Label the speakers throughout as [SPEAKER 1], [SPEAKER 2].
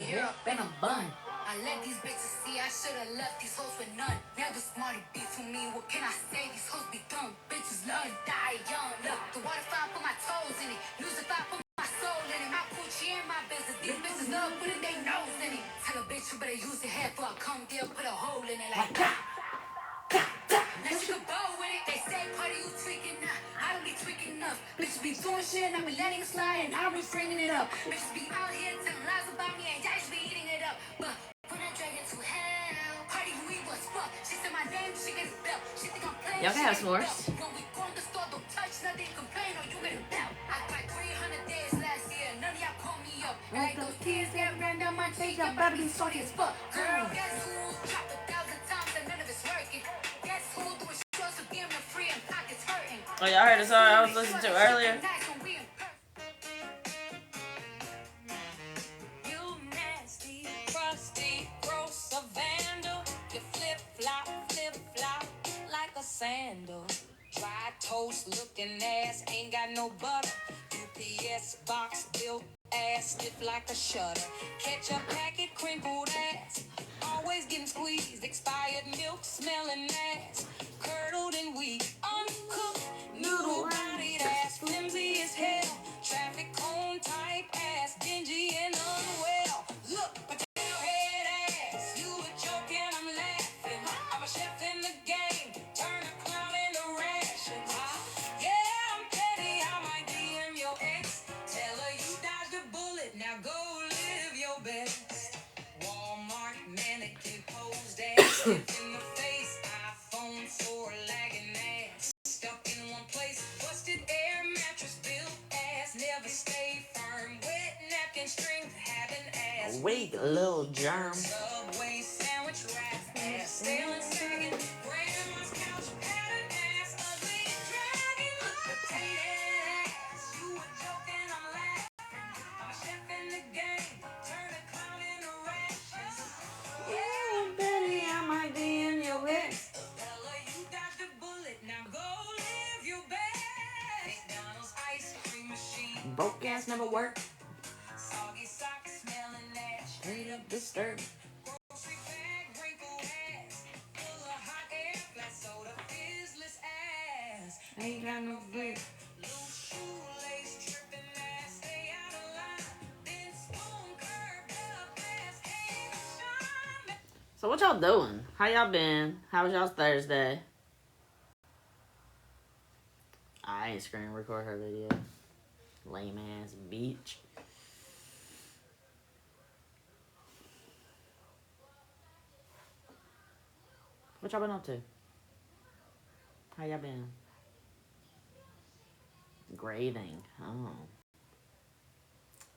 [SPEAKER 1] hair up in a bun. I let these bitches see I should've left these hoes with none. Never smarty beef for me, what can I say? These hoes be dumb. Bitches love to die young. Look, the water fire put my toes in it. Use the fire put my soul in it. My Gucci and my business. These bitches love putting their nose in it. Tell a bitch you better use your head before I come there, put a hole in it like that. Now she can bow with it. They say party you tweaking now. I don't be tweaking enough. Bitches be doing shit and I be letting it slide and I be bringing it up. Bitches be out here telling lies about me and y'all just be eating it up. But when I drag it to hell, party you evil as fuck. She said my name, she get a belt. She think I'm playing. Y'all can have s'mores. When we go in the store, don't touch nothing, complain or you get a belt. I got 300 days last year. None of y'all call me up. Like those kids that ran down my face, y'all better be salty as fuck. Girl, guess who dropped 1,000 times and none of it's working. Oh, y'all heard the song I was listening to earlier? You nasty, crusty, gross, a vandal. You flip-flop like a sandal. Dry toast looking ass, ain't got no butter. UPS box built ass, stiff like a shutter. Catch a packet, crinkled ass. Always getting squeezed, expired milk, smelling ass. Curdled and weak, uncooked, noodle-bodied ass. Flimsy as hell, traffic cone type ass. Dingy and unwell. Look, potato head ass. You were joking, I'm laughing. I'm a chef in the game. Turn a clown into rations. Yeah, I'm petty, I might DM your ex. Tell her you dodged a bullet, now go live your best. Walmart mannequin posed ass. In the face, iPhone 4 lagging ass. Stuck in one place, busted air mattress built ass. Never stay firm, wet napkin string having ass. Weak little germ. Subway sandwich wrap ass. Stale and sagging. Grandma's couch pattern ass. Ugly dragging. Potato ass. You were joking, I'm laughing. I'm a chef in the game. Turn a clown into rashes. Yeah, Betty, I might be in your ex. Bella, you dodged a bullet. Now go live your best. McDonald's ice cream machine. Broke ass never worked. Soggy socks smelling ass. Straight up disturbed. Grocery bag, wrinkle ass. Full of hot air, flat soda, fizzless ass. Ain't got no grip. Loose shoelace, tripping ass. Stay out of line. Then spoon curved up ass. Ain't a shine. So what y'all doing? How y'all been? How was y'all's Thursday? I ain't screen record her video. Lame ass bitch. What y'all been up to? How y'all been? Grading. Oh.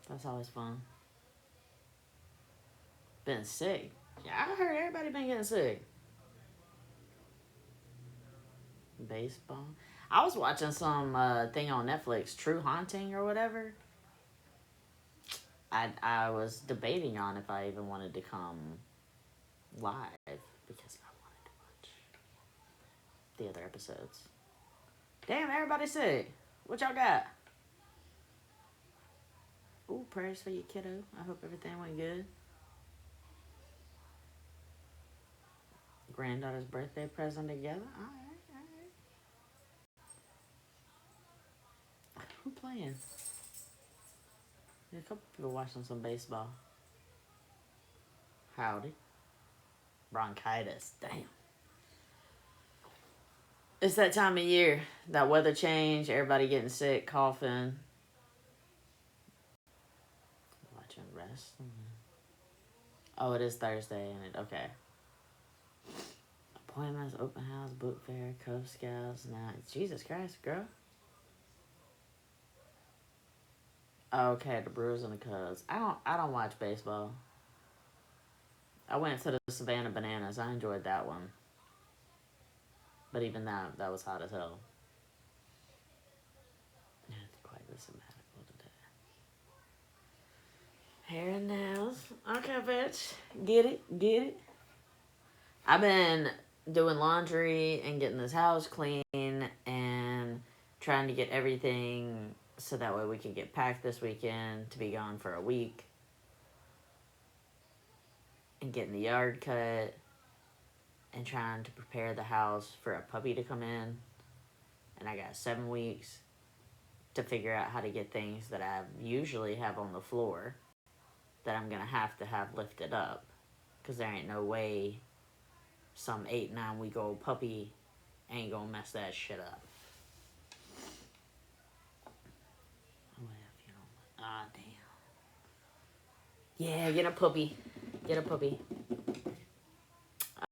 [SPEAKER 1] That's always fun. Been sick. Yeah, I heard everybody been getting sick. Baseball. I was watching some thing on Netflix, True Haunting or whatever. I was debating on if I even wanted to come live because I wanted to watch the other episodes. Damn, everybody's sick. What y'all got? Ooh, prayers for your kiddo. I hope everything went good. Granddaughter's birthday present together. All right. Who playing? There's a couple people watching some baseball. Howdy. Bronchitis. Damn. It's that time of year. That weather change. Everybody getting sick, coughing. Watching rest. Oh, it is Thursday, and it okay. Appointments, open house, book fair, Cub Scouts. Now, Jesus Christ, girl. Okay, the Brewers and the Cubs. I don't watch baseball. I went to the Savannah Bananas. I enjoyed that one. But even that was hot as hell. It's quite the sabbatical today. Hair and nails. Okay, bitch. Get it. I've been doing laundry and getting this house clean and trying to get everything so that way we can get packed this weekend to be gone for a week.
[SPEAKER 2] and getting the yard cut and trying to prepare the house for a puppy to come in. And I got 7 weeks to figure out how to get things that I usually have on the floor that I'm going to have lifted up. Because there ain't no way some 8-9 week old puppy ain't going to mess that shit up. Ah, damn. Yeah, get a puppy. Get a puppy.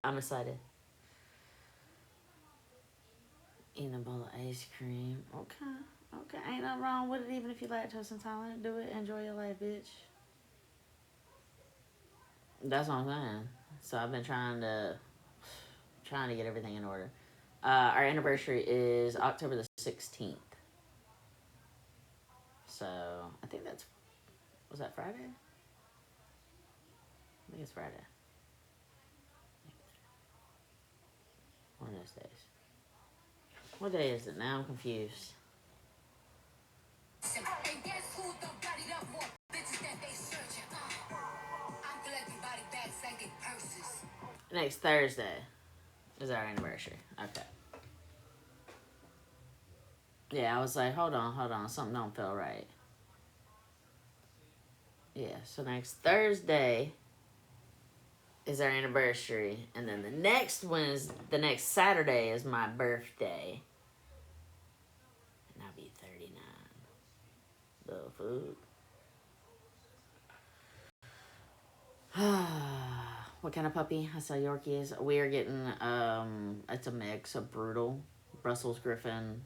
[SPEAKER 2] I'm excited. Eating a bowl of ice cream. Okay. Okay. Ain't nothing wrong with it, even if you're lactose intolerant. Do it. Enjoy your life, bitch. That's what I'm saying. So I've been trying to get everything in order. Our anniversary is October the 16th. So I think was that Friday? I think it's Friday. One of those days. What day is it now? I'm confused. Next Thursday is our anniversary. Okay. Yeah, I was like, hold on. Something don't feel right. Yeah, so next Thursday is our anniversary. And then the next Saturday is my birthday. And I'll be 39. The food. What kind of puppy? I saw Yorkies. We are getting, it's a mix of Brutal, Brussels Griffin,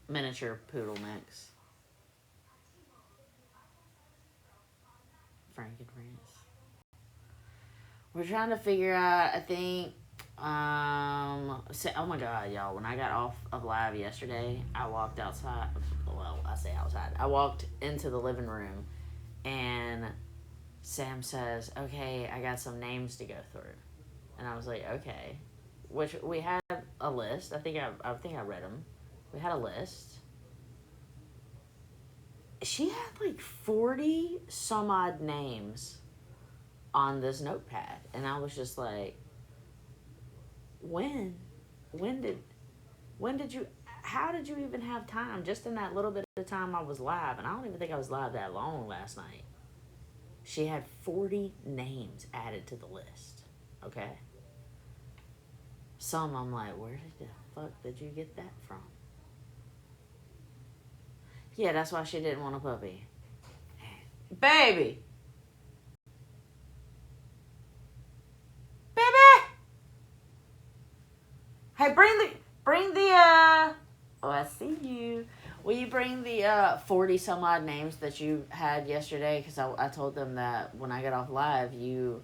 [SPEAKER 2] miniature poodle mix. Frank and France. We're trying to figure out, I think, oh my god, y'all, when I got off of live yesterday, I walked outside, well, I say outside, I walked into the living room, and Sam says, okay, I got some names to go through, and I was like, okay, which we had a list, I think I read them, we had a list. She had like 40 some odd names on this notepad, and I was just like, when did you, how did you even have time just in that little bit of time I was live? And I don't even think I was live that long last night. She had 40 names added to the list. Okay, some I'm like, where the fuck did you get that from? Yeah, that's why she didn't want a puppy. Baby, hey, bring the oh, I see you. Will you bring the 40 some odd names that you had yesterday? Because I told them that when I got off live, you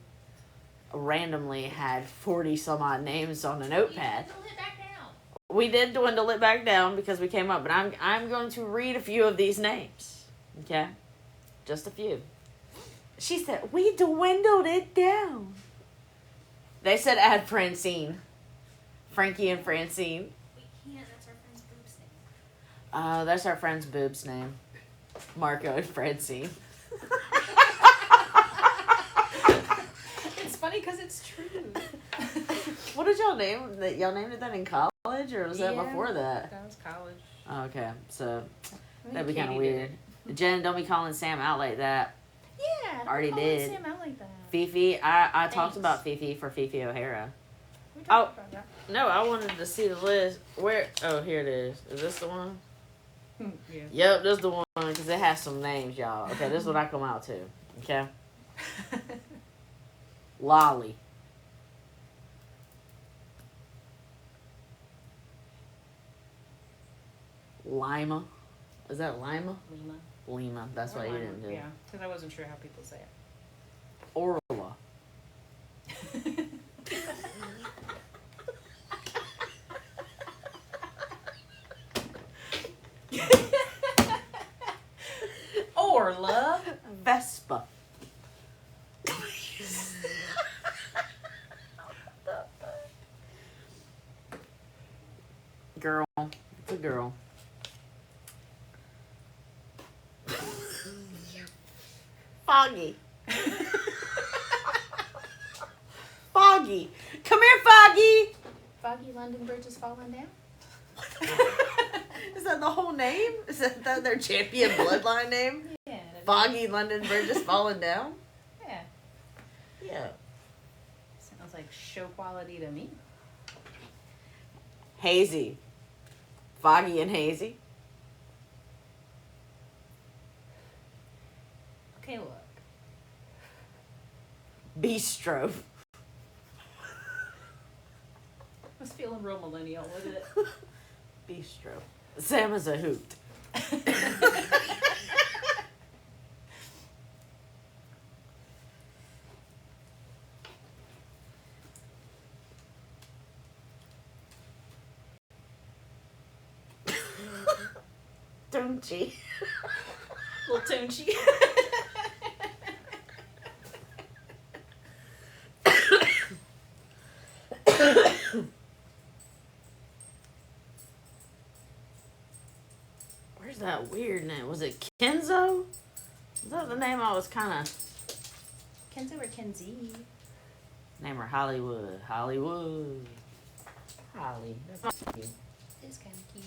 [SPEAKER 2] randomly had 40 some odd names on a notepad.
[SPEAKER 1] Dwindle it back down.
[SPEAKER 2] We did dwindle it back down because we came up, but I'm going to read a few of these names. Okay? Just a few. She said, we dwindled it down. They said add Francine. Frankie and Francine.
[SPEAKER 1] We can't, that's our friend's boob's name.
[SPEAKER 2] That's our friend's boob's name. Marco and Francine.
[SPEAKER 1] It's funny because it's true.
[SPEAKER 2] What did y'all name? Y'all named that in college, or was that before that?
[SPEAKER 1] That was college.
[SPEAKER 2] Oh, okay, so that'd be kind of weird. Jen, don't be calling Sam out like that.
[SPEAKER 1] Yeah,
[SPEAKER 2] Already did.
[SPEAKER 1] Sam out like that.
[SPEAKER 2] Fifi, I talked about Fifi for Fifi O'Hara.
[SPEAKER 1] We talked about that.
[SPEAKER 2] No, I wanted to see the list. Where? Oh, here it is. Is this the one?
[SPEAKER 1] Yeah.
[SPEAKER 2] Yep, this is the one, because it has some names, y'all. Okay, this is what I come out to. Okay? Lolly. Lima. Is that Lima?
[SPEAKER 1] Lima.
[SPEAKER 2] Lima. That's why you didn't do it.
[SPEAKER 1] Yeah, because I wasn't sure how people say it.
[SPEAKER 2] Orla.
[SPEAKER 1] Orla.
[SPEAKER 2] Vespa. Girl. It's a girl. Foggy. Foggy. Come here, Foggy.
[SPEAKER 1] Foggy London Bridge is falling down?
[SPEAKER 2] Is that the whole name? Is that their champion bloodline name?
[SPEAKER 1] Yeah.
[SPEAKER 2] Foggy London Bridge is falling down?
[SPEAKER 1] Yeah.
[SPEAKER 2] Yeah.
[SPEAKER 1] Sounds like show quality to me.
[SPEAKER 2] Hazy. Foggy and hazy.
[SPEAKER 1] Okay, look.
[SPEAKER 2] Bistro.
[SPEAKER 1] I was feeling real millennial with it.
[SPEAKER 2] Bistro. Sam is a hoot. Don't
[SPEAKER 1] Little Tunchi.
[SPEAKER 2] Where's that weird name? Was it Kenzo? Is that the name I was kind of...
[SPEAKER 1] Kenzo or Kenzie?
[SPEAKER 2] Name her Hollywood. Hollywood. Holly. That's cute.
[SPEAKER 1] It's kind of cute.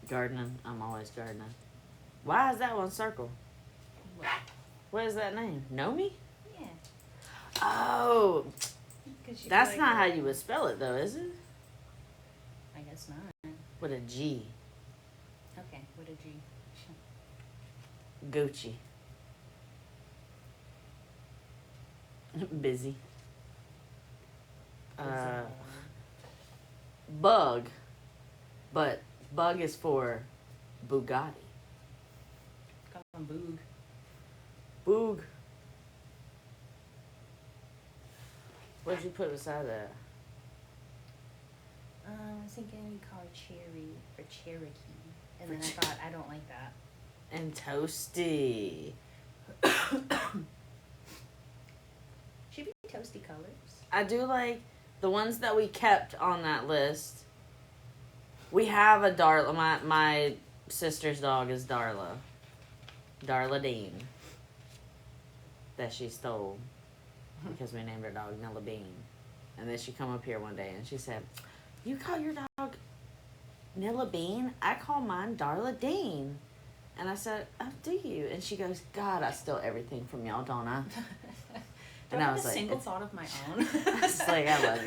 [SPEAKER 2] Gardening. I'm always gardening. Why is that one circle?
[SPEAKER 1] What?
[SPEAKER 2] What is that name? Nomi?
[SPEAKER 1] Yeah.
[SPEAKER 2] Oh,
[SPEAKER 1] 'Cause you
[SPEAKER 2] that's
[SPEAKER 1] like
[SPEAKER 2] not
[SPEAKER 1] it.
[SPEAKER 2] how you would spell it, though, is it?
[SPEAKER 1] I guess not.
[SPEAKER 2] With a G.
[SPEAKER 1] Okay, what did you?
[SPEAKER 2] Gucci. Busy. Bug. But bug is for Bugatti.
[SPEAKER 1] Come on, Boog.
[SPEAKER 2] Boog. What did you put beside that?
[SPEAKER 1] I was thinking you call it Cherry for Cherokee. And then I thought, I don't like that.
[SPEAKER 2] And toasty.
[SPEAKER 1] Should be toasty colors.
[SPEAKER 2] I do like the ones that we kept on that list. We have a Darla. My sister's dog is Darla. Darla Dean. That she stole. Because we named her dog Nella Bean. And then she come up here one day and she said, "You call your dog Nella Bean? I call mine Darla Dean." And I said, "Oh, do you?" And she goes, "God, I steal everything from y'all, don't I?"
[SPEAKER 1] And I was like, a single thought of my own.
[SPEAKER 2] I was like, I love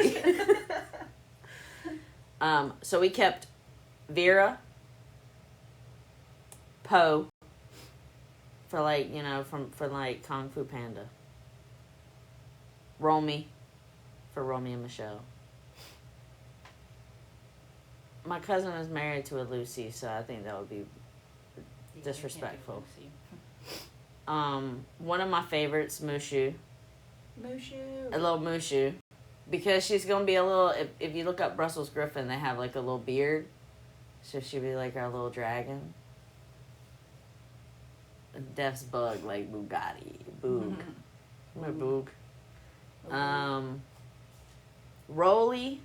[SPEAKER 2] you. So we kept Vera, Poe, for like, for like Kung Fu Panda. Romy, for Romy and Michelle. My cousin is married to a Lucy, so I think that would be disrespectful. One of my favorites, Mushu.
[SPEAKER 1] Mushu.
[SPEAKER 2] A little Mushu. Because she's going to be a little... If you look up Brussels Griffin, they have like a little beard. So she'll be like our little dragon. Death's bug, like Bugatti. Boog. Come here, Boog. Rolly.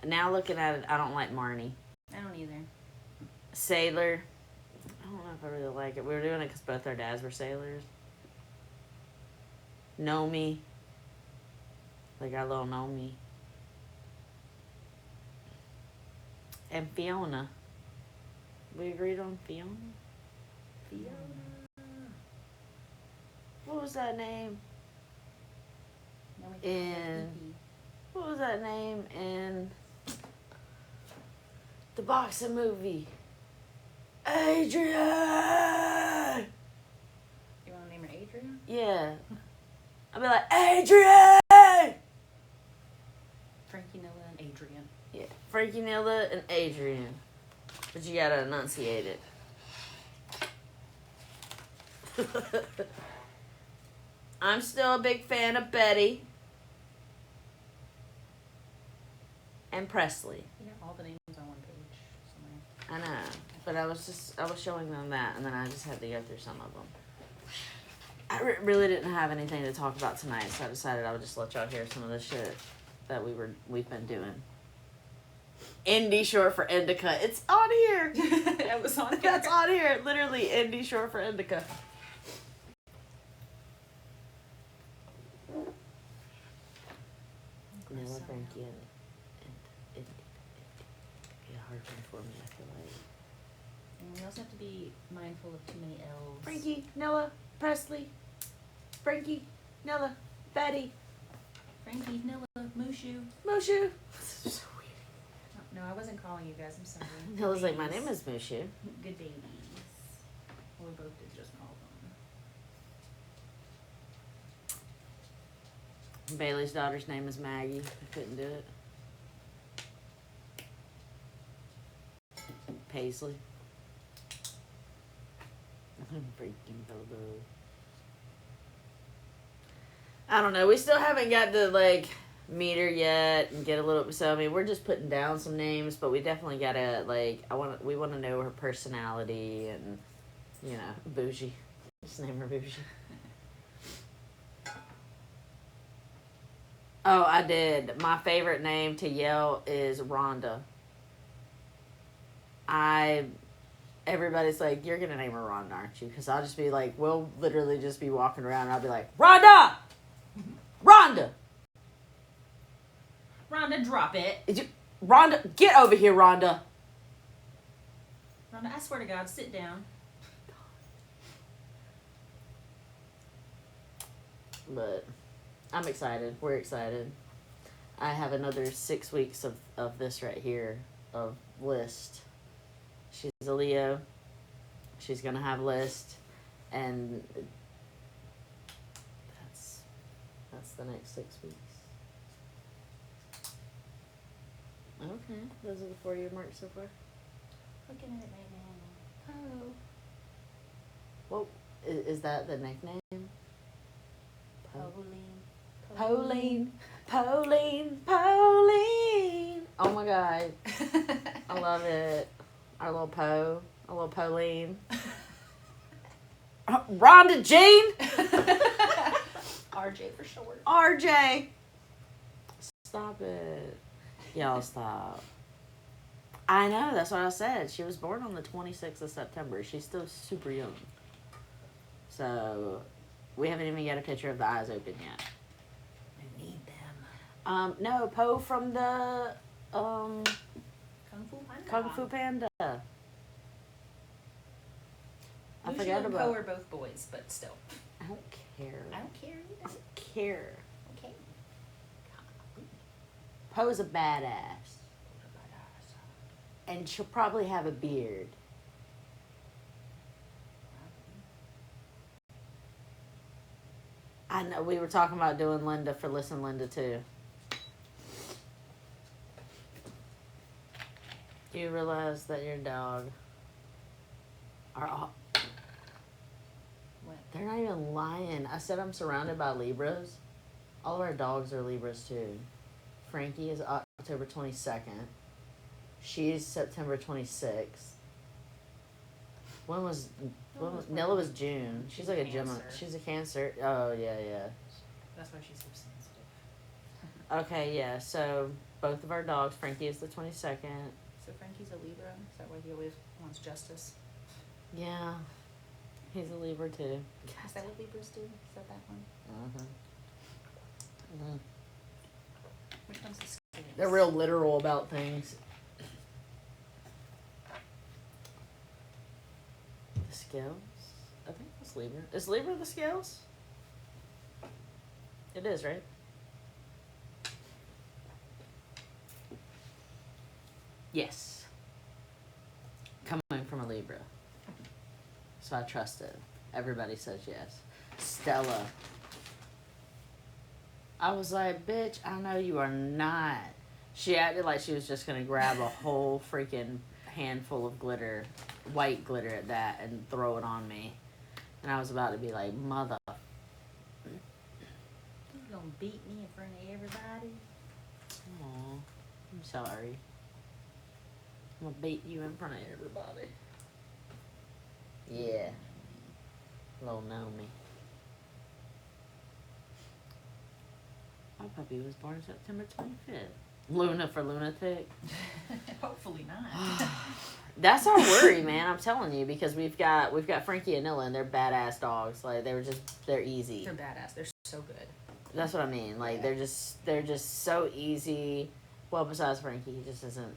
[SPEAKER 2] Now looking at it, I don't like Marnie.
[SPEAKER 1] I don't either.
[SPEAKER 2] Sailor. I don't know if I really like it. We were doing it because both our dads were sailors. Nomi. Like our little Nomi. And Fiona. We agreed on Fiona? What was that name? What was that name in the boxing movie? Adrian!
[SPEAKER 1] You want to name her Adrian?
[SPEAKER 2] Yeah. I'll be like, Adrian!
[SPEAKER 1] Frankie, Nilla, and Adrian.
[SPEAKER 2] Yeah, Frankie, Nilla, and Adrian. But you gotta enunciate it. I'm still a big fan of Betty. And Presley.
[SPEAKER 1] You got all the names on one page somewhere.
[SPEAKER 2] I know. But I was showing them that, and then I just had to go through some of them. I really didn't have anything to talk about tonight, so I decided I would just let y'all hear some of the shit that we've been doing. Indie short for indica. It's on here.
[SPEAKER 1] It was on here.
[SPEAKER 2] That's on here. Literally, indie short for indica. Nella, Frankie, and it be a hard one for me, I feel like.
[SPEAKER 1] And we also have to be mindful of too many L's.
[SPEAKER 2] Frankie, Nella, Presley, Frankie, Nella, Betty,
[SPEAKER 1] Frankie, Nilla, Mushu.
[SPEAKER 2] Mushu. So weird.
[SPEAKER 1] No, I wasn't calling you guys. I'm sorry.
[SPEAKER 2] Nella's like, my name is Mushu.
[SPEAKER 1] Good babies. Well, we both did just call them.
[SPEAKER 2] Bailey's daughter's name is Maggie. I couldn't do it. Paisley. Freaking Bobo. I don't know. We still haven't got to like meet her yet and get a little. So I mean, we're just putting down some names, but we definitely gotta like. We want to know her personality and Bouji. Just name her Bouji. Oh, I did. My favorite name to yell is Rhonda. Everybody's like, you're going to name her Rhonda, aren't you? Because I'll just be like, we'll literally just be walking around and I'll be like, Rhonda! Rhonda!
[SPEAKER 1] Rhonda, drop it.
[SPEAKER 2] Rhonda, get over here, Rhonda.
[SPEAKER 1] Rhonda, I swear to God, sit down.
[SPEAKER 2] But I'm excited. We're excited. I have another 6 weeks of this right here of list. She's a Leo. She's gonna have list, and that's the next 6 weeks. Okay, those are the 4-year marks so far.
[SPEAKER 1] Looking at it right now.
[SPEAKER 2] Oh. Well, is that the nickname? Pauline. Oh my God. I love it. Our little Pauline. Rhonda Jean.
[SPEAKER 1] RJ for short.
[SPEAKER 2] RJ. Stop it. Y'all stop. I know, that's what I said. She was born on the 26th of September. She's still super young. So, we haven't even got a picture of the eyes open yet.
[SPEAKER 1] I need them.
[SPEAKER 2] No, Poe from the,
[SPEAKER 1] Kung Fu Panda.
[SPEAKER 2] Kung Fu Panda. I forgot
[SPEAKER 1] and
[SPEAKER 2] about.
[SPEAKER 1] Poe are both boys, but still.
[SPEAKER 2] I don't care.
[SPEAKER 1] I don't care
[SPEAKER 2] I
[SPEAKER 1] either.
[SPEAKER 2] don't care.
[SPEAKER 1] Okay.
[SPEAKER 2] Poe's a badass. And she'll probably have a beard. I know, we were talking about doing Linda for Listen Linda too. Do you realize that your dog are all...
[SPEAKER 1] What?
[SPEAKER 2] They're not even lying. I said I'm surrounded by Libras. All of our dogs are Libras too. Frankie is October 22nd. She's September 26th. Nella was June. She's like a Gemini. She's a Cancer. Oh, yeah.
[SPEAKER 1] That's why she's so sensitive.
[SPEAKER 2] Okay, yeah. So, both of our dogs. Frankie is the 22nd.
[SPEAKER 1] So Frankie's a Libra? Is that why he always wants justice?
[SPEAKER 2] Yeah. He's a Libra, too.
[SPEAKER 1] Is that what Libras do? Is that one?
[SPEAKER 2] Uh-huh.
[SPEAKER 1] Which one's the scales?
[SPEAKER 2] They're real literal about things. The scales? I think it's Libra. Is Libra the scales? It is, right? Yes. Coming from a Libra. So I trust it. Everybody says yes. Stella. I was like, bitch, I know you are not. She acted like she was just going to grab a whole freaking handful of glitter, white glitter at that, and throw it on me. And I was about to be like, mother.
[SPEAKER 1] You gonna beat me in front of everybody?
[SPEAKER 2] Aw, I'm sorry. I'm gonna beat you in front of everybody. Yeah. Little Naomi. My puppy was born September 25th. Luna for lunatic.
[SPEAKER 3] Hopefully not.
[SPEAKER 2] That's our worry, man. I'm telling you, because we've got Frankie and Nilla, and they're badass dogs. Like they're easy.
[SPEAKER 3] They're badass. They're so good.
[SPEAKER 2] That's what I mean. Like they're just so easy. Well, besides Frankie, he just isn't.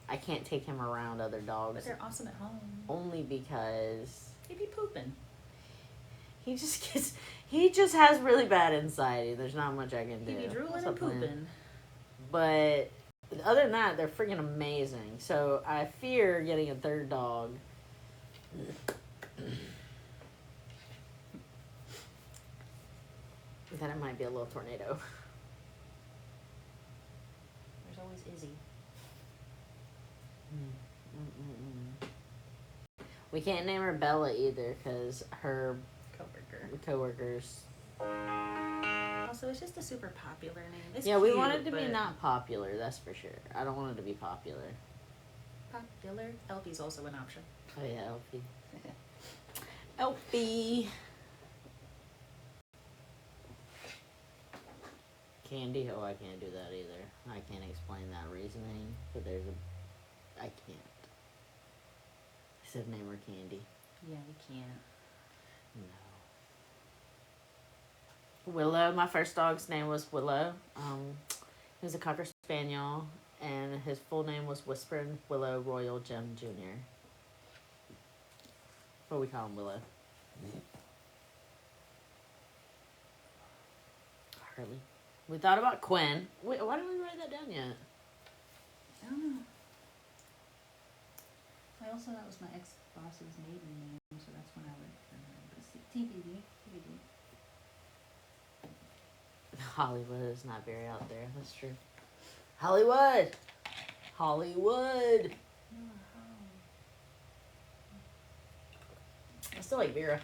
[SPEAKER 2] I can't take him around other dogs.
[SPEAKER 3] But they're awesome at home.
[SPEAKER 2] Only because
[SPEAKER 3] He'd be pooping.
[SPEAKER 2] he just has really bad anxiety. There's not much I can do.
[SPEAKER 3] He'd be drooling and pooping.
[SPEAKER 2] But other than that, they're freaking amazing. So I fear getting a third dog. That it might be a little tornado.
[SPEAKER 3] There's always Izzy.
[SPEAKER 2] We can't name her Bella either because her coworkers.
[SPEAKER 3] Also, it's just a super popular name. It's
[SPEAKER 2] Yeah, we
[SPEAKER 3] cute,
[SPEAKER 2] want it to be
[SPEAKER 3] but
[SPEAKER 2] not popular, that's for sure. I don't want it to be popular.
[SPEAKER 3] popular. Elfie's also an option.
[SPEAKER 2] Oh yeah, Elfie. Elfie. Candy? Oh, I can't do that either. I can't explain that reasoning, but I can't. I said name her Candy.
[SPEAKER 3] Yeah, we can't.
[SPEAKER 2] No. Willow. My first dog's name was Willow. He was a Cocker Spaniel, and his full name was Whispering Willow Royal Gem Jr. But we call him Willow. Harley. We thought about Quinn. Wait, why didn't we write that down yet?
[SPEAKER 3] I don't know. That was my ex-boss's maiden name, so that's when I would TBD.
[SPEAKER 2] Hollywood is not very out there. That's true. Hollywood! I still like Vera.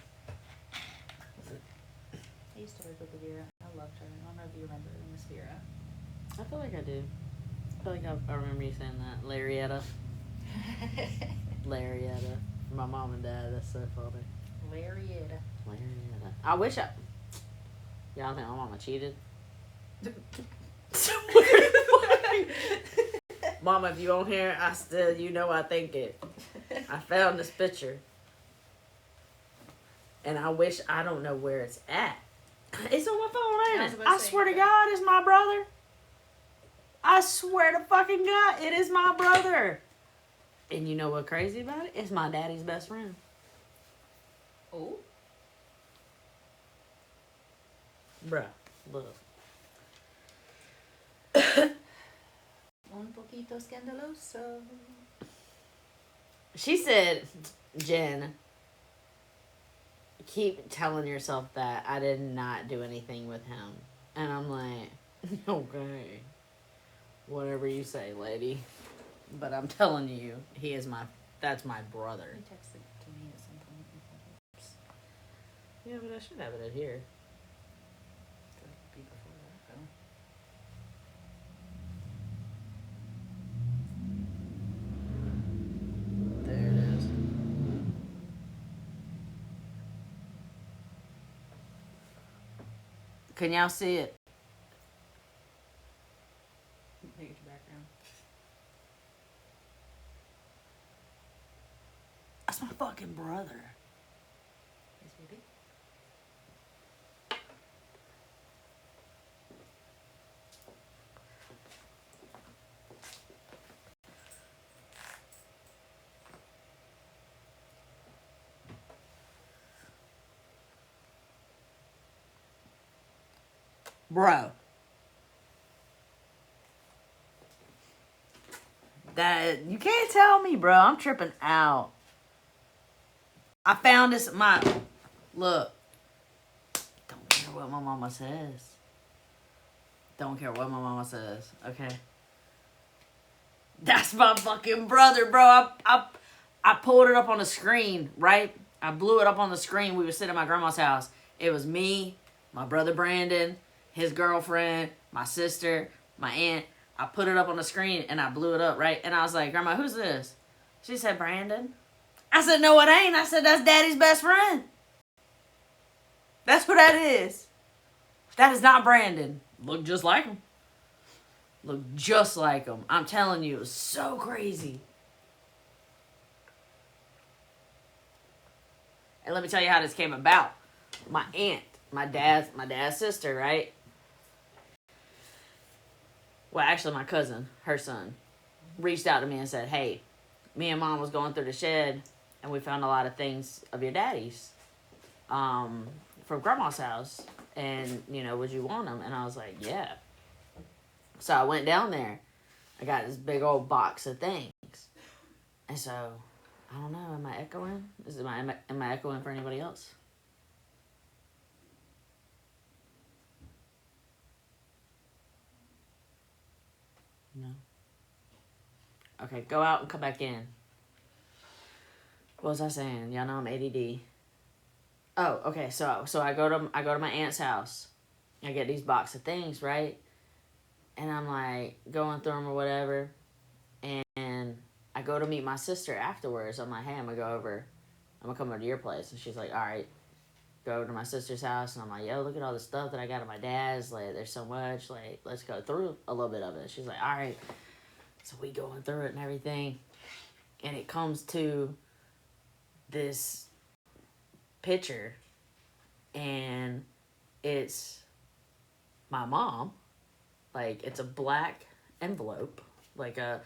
[SPEAKER 3] I used to work with Vera. I loved her. I don't know if you remember Miss Vera.
[SPEAKER 2] I feel like I do. I feel like I remember you saying that. Larietta. Larietta. My mom and dad, that's so funny.
[SPEAKER 3] Larietta.
[SPEAKER 2] I wish y'all think my mama cheated? Mama, if you on here, I think it. I found this picture. And I wish, I don't know where it's at. It's on my phone, ain't it? I swear to God, it's my brother. I swear to fucking God, it is my brother. And you know what crazy about it? It's my daddy's best friend.
[SPEAKER 3] Oh?
[SPEAKER 2] Bruh, look.
[SPEAKER 3] Un poquito scandaloso.
[SPEAKER 2] She said, Jen, keep telling yourself that I did not do anything with him. And I'm like, okay. Whatever you say, lady. But I'm telling you, that's my brother.
[SPEAKER 3] He texted to me at some point. Oops.
[SPEAKER 2] Yeah, but I should have it here.
[SPEAKER 3] Could be before that, though.
[SPEAKER 2] There it is. Can y'all see it?
[SPEAKER 3] Look at your background.
[SPEAKER 2] That's my fucking brother.
[SPEAKER 3] Yes, baby.
[SPEAKER 2] Bro. That you can't tell me, bro. I'm tripping out. I found this look. Don't care what my mama says. Don't care what my mama says. Okay. That's my fucking brother, bro. I pulled it up on the screen, right? I blew it up on the screen. We were sitting at my grandma's house. It was me, my brother Brandon, his girlfriend, my sister, my aunt. I put it up on the screen and I blew it up, right? And I was like, Grandma, who's this? She said, Brandon. I said, no, it ain't. I said, that's Daddy's best friend. That's who that is. That is not Brandon. Look just like him. Looked just like him. I'm telling you, it was so crazy. And let me tell you how this came about. My aunt, my dad's sister, right? Well, actually, my cousin, her son, reached out to me and said, "Hey, me and Mom was going through the shed, and we found a lot of things of your daddy's, from Grandma's house. And would you want them?" And I was like, "Yeah." So I went down there. I got this big old box of things, and so I don't know. Am I echoing? Am I echoing for anybody else? No. Okay, go out and come back in. What was I saying? Y'all know I'm ADD. Oh, okay. So I go to my aunt's house. I get these box of things, right? And I'm like going through them or whatever, and I go to meet my sister afterwards. I'm like, "Hey, I'm gonna go over. I'm gonna come over to your place." And she's like, "All right." Go over to my sister's house, and I'm like, "Yo, look at all the stuff that I got at my dad's. Like, there's so much. Like, let's go through a little bit of it." She's like, "All right." So we going through it and everything, and it comes to this picture, and it's my mom. Like, it's a black envelope, like a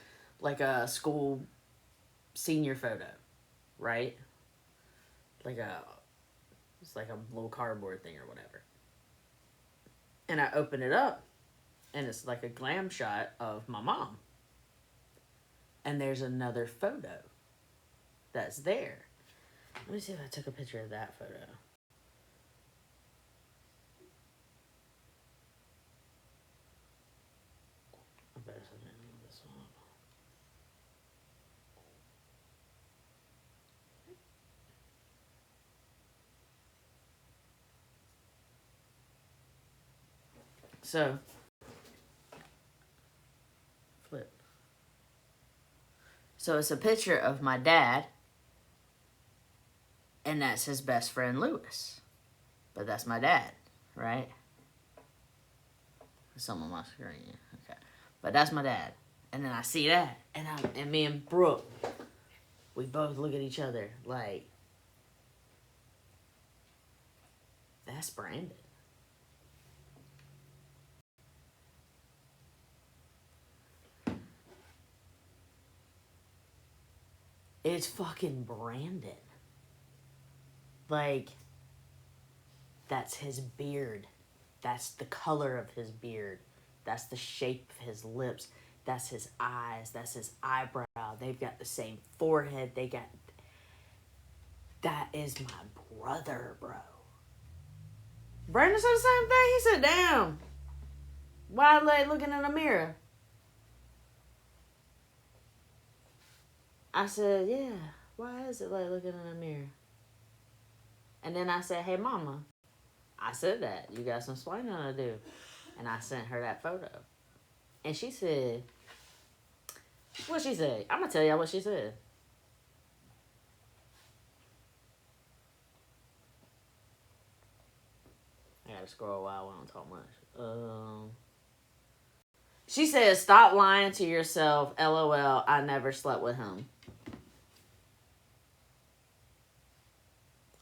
[SPEAKER 2] school senior photo, right? Like it's like a little cardboard thing or whatever. And I open it up, and it's like a glam shot of my mom. And there's another photo that's there. Let me see if I took a picture of that photo. I better send this one. So, flip. So it's a picture of my dad, and that's his best friend Lewis. But that's my dad, right? Some on my screen. Okay. But that's my dad. And then I see that, and me and Brooke, we both look at each other like, that's Brandon. It's fucking Brandon. Like, that's his beard. That's the color of his beard. That's the shape of his lips. That's his eyes. That's his eyebrow. They've got the same forehead. That is my brother, bro. Brandon said the same thing. He said, "Damn. Wide leg looking in the mirror." I said, "Yeah. Why is it like looking in the mirror?" And then I said, "Hey, mama." I said that. You got some explaining to do. And I sent her that photo. And she said, what she said? I'm going to tell y'all what she said. I got to scroll a while. I don't talk much. She said, "Stop lying to yourself. LOL. I never slept with him."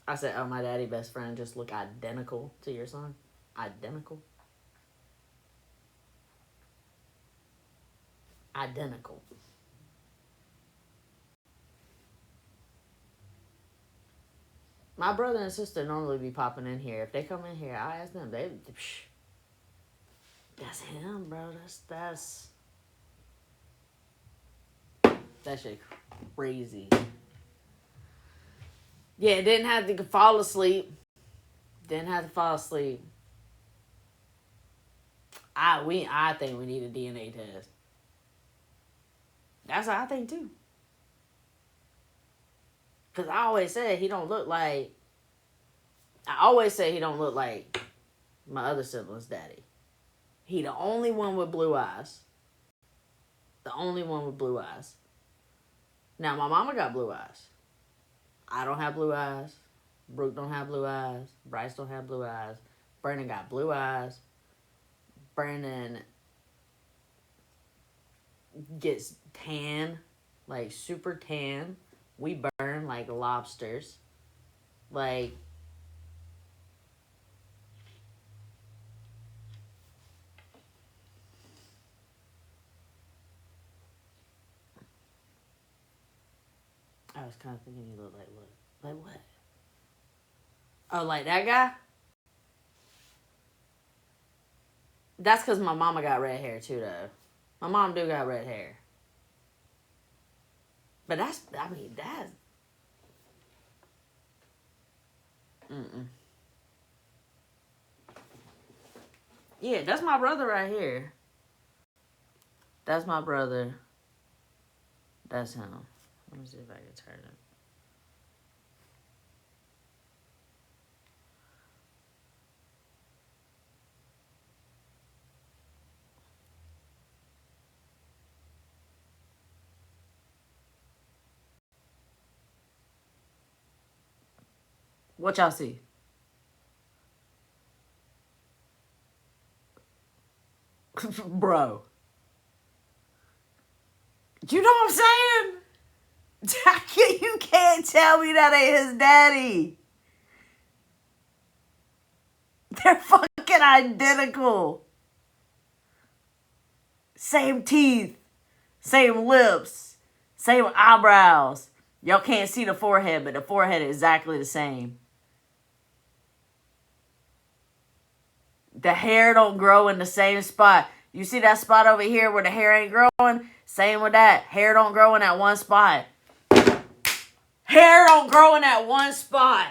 [SPEAKER 2] I said, "Oh, my daddy best friend just look identical to your son." Identical. Identical. My brother and sister normally be popping in here. If they come in here, I ask them. That's him, bro. That shit crazy. Yeah, didn't have to fall asleep. Didn't have to fall asleep. I think we need a DNA test. That's what I think too. Cause I always say he don't look like my other sibling's daddy. He the only one with blue eyes. The only one with blue eyes. Now my mama got blue eyes. I don't have blue eyes. Brooke don't have blue eyes. Bryce don't have blue eyes. Brandon got blue eyes. Brandon gets tan, like super tan. We burn like lobsters. Like, I was kind of thinking you look like what? Like what? Oh, like that guy? That's because my mama got red hair too, though. My mom do got red hair. But that's, I mean, that's... Mm-mm. Yeah, that's my brother right here. That's my brother. That's him. Let me see if I can turn it. What y'all see? Bro. You know what I'm saying? You can't tell me that ain't his daddy. They're fucking identical. Same teeth. Same lips. Same eyebrows. Y'all can't see the forehead, but the forehead is exactly the same. The hair don't grow in the same spot. You see that spot over here where the hair ain't growing? Same with that. Hair don't grow in that one spot. Hair don't grow in that one spot.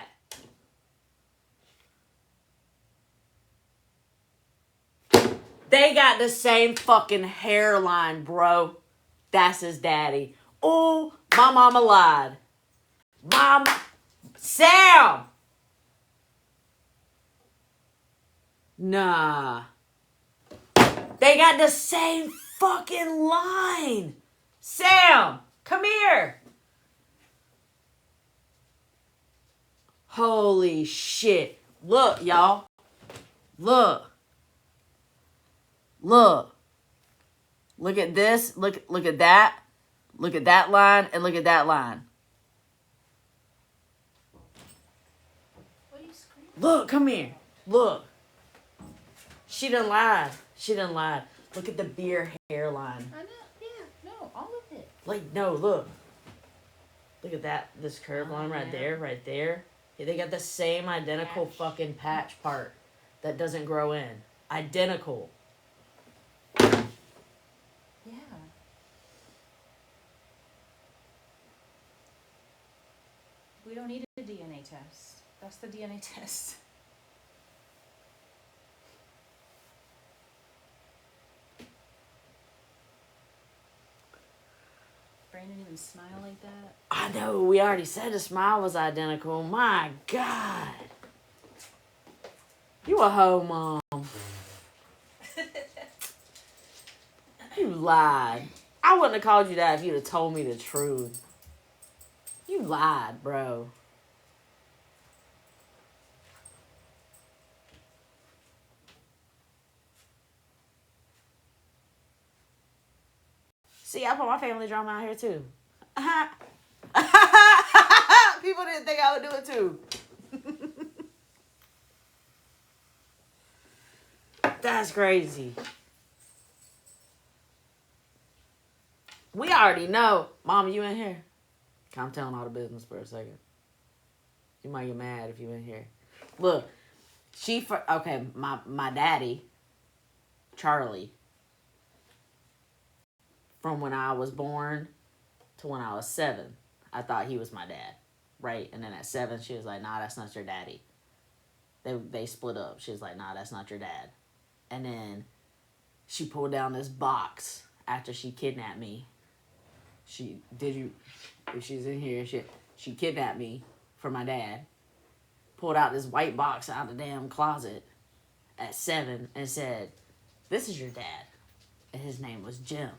[SPEAKER 2] They got the same fucking hairline, bro. That's his daddy. Oh, my mama lied. Mama. Sam! Nah. They got the same fucking line. Sam, come here. Holy shit. Look, y'all. Look. Look. Look at this. Look at that. Look at that line and look at that line.
[SPEAKER 3] What are you screaming?
[SPEAKER 2] Look, come here. Look. She done lied. She done lied. Look at the beer hairline.
[SPEAKER 3] I know. Yeah. No, all of it.
[SPEAKER 2] Like, no, look. Look at that. This curve line right
[SPEAKER 3] yeah.
[SPEAKER 2] there, right there. Yeah, they got the same identical fucking patch part that doesn't grow in. Identical.
[SPEAKER 3] Yeah. We don't need a DNA test. That's the DNA test. Brandon even smile like that.
[SPEAKER 2] I know, we already said the smile was identical. My God. You a hoe, Mom. You lied. I wouldn't have called you that if you'd have told me the truth. You lied, bro. See, I put my family drama out here too. People didn't think I would do it too. That's crazy. We already know. Mom, you in here? I'm telling all the business for a second. You might get mad if you in here. Look, my daddy, Charlie, from when I was born to when I was 7, I thought he was my dad, right? And then at 7, she was like, nah, that's not your daddy. They split up. She was like, nah, that's not your dad. And then she pulled down this box after she kidnapped me. If she's in here, she kidnapped me for my dad. Pulled out this white box out of the damn closet at 7 and said, this is your dad. And his name was Jim.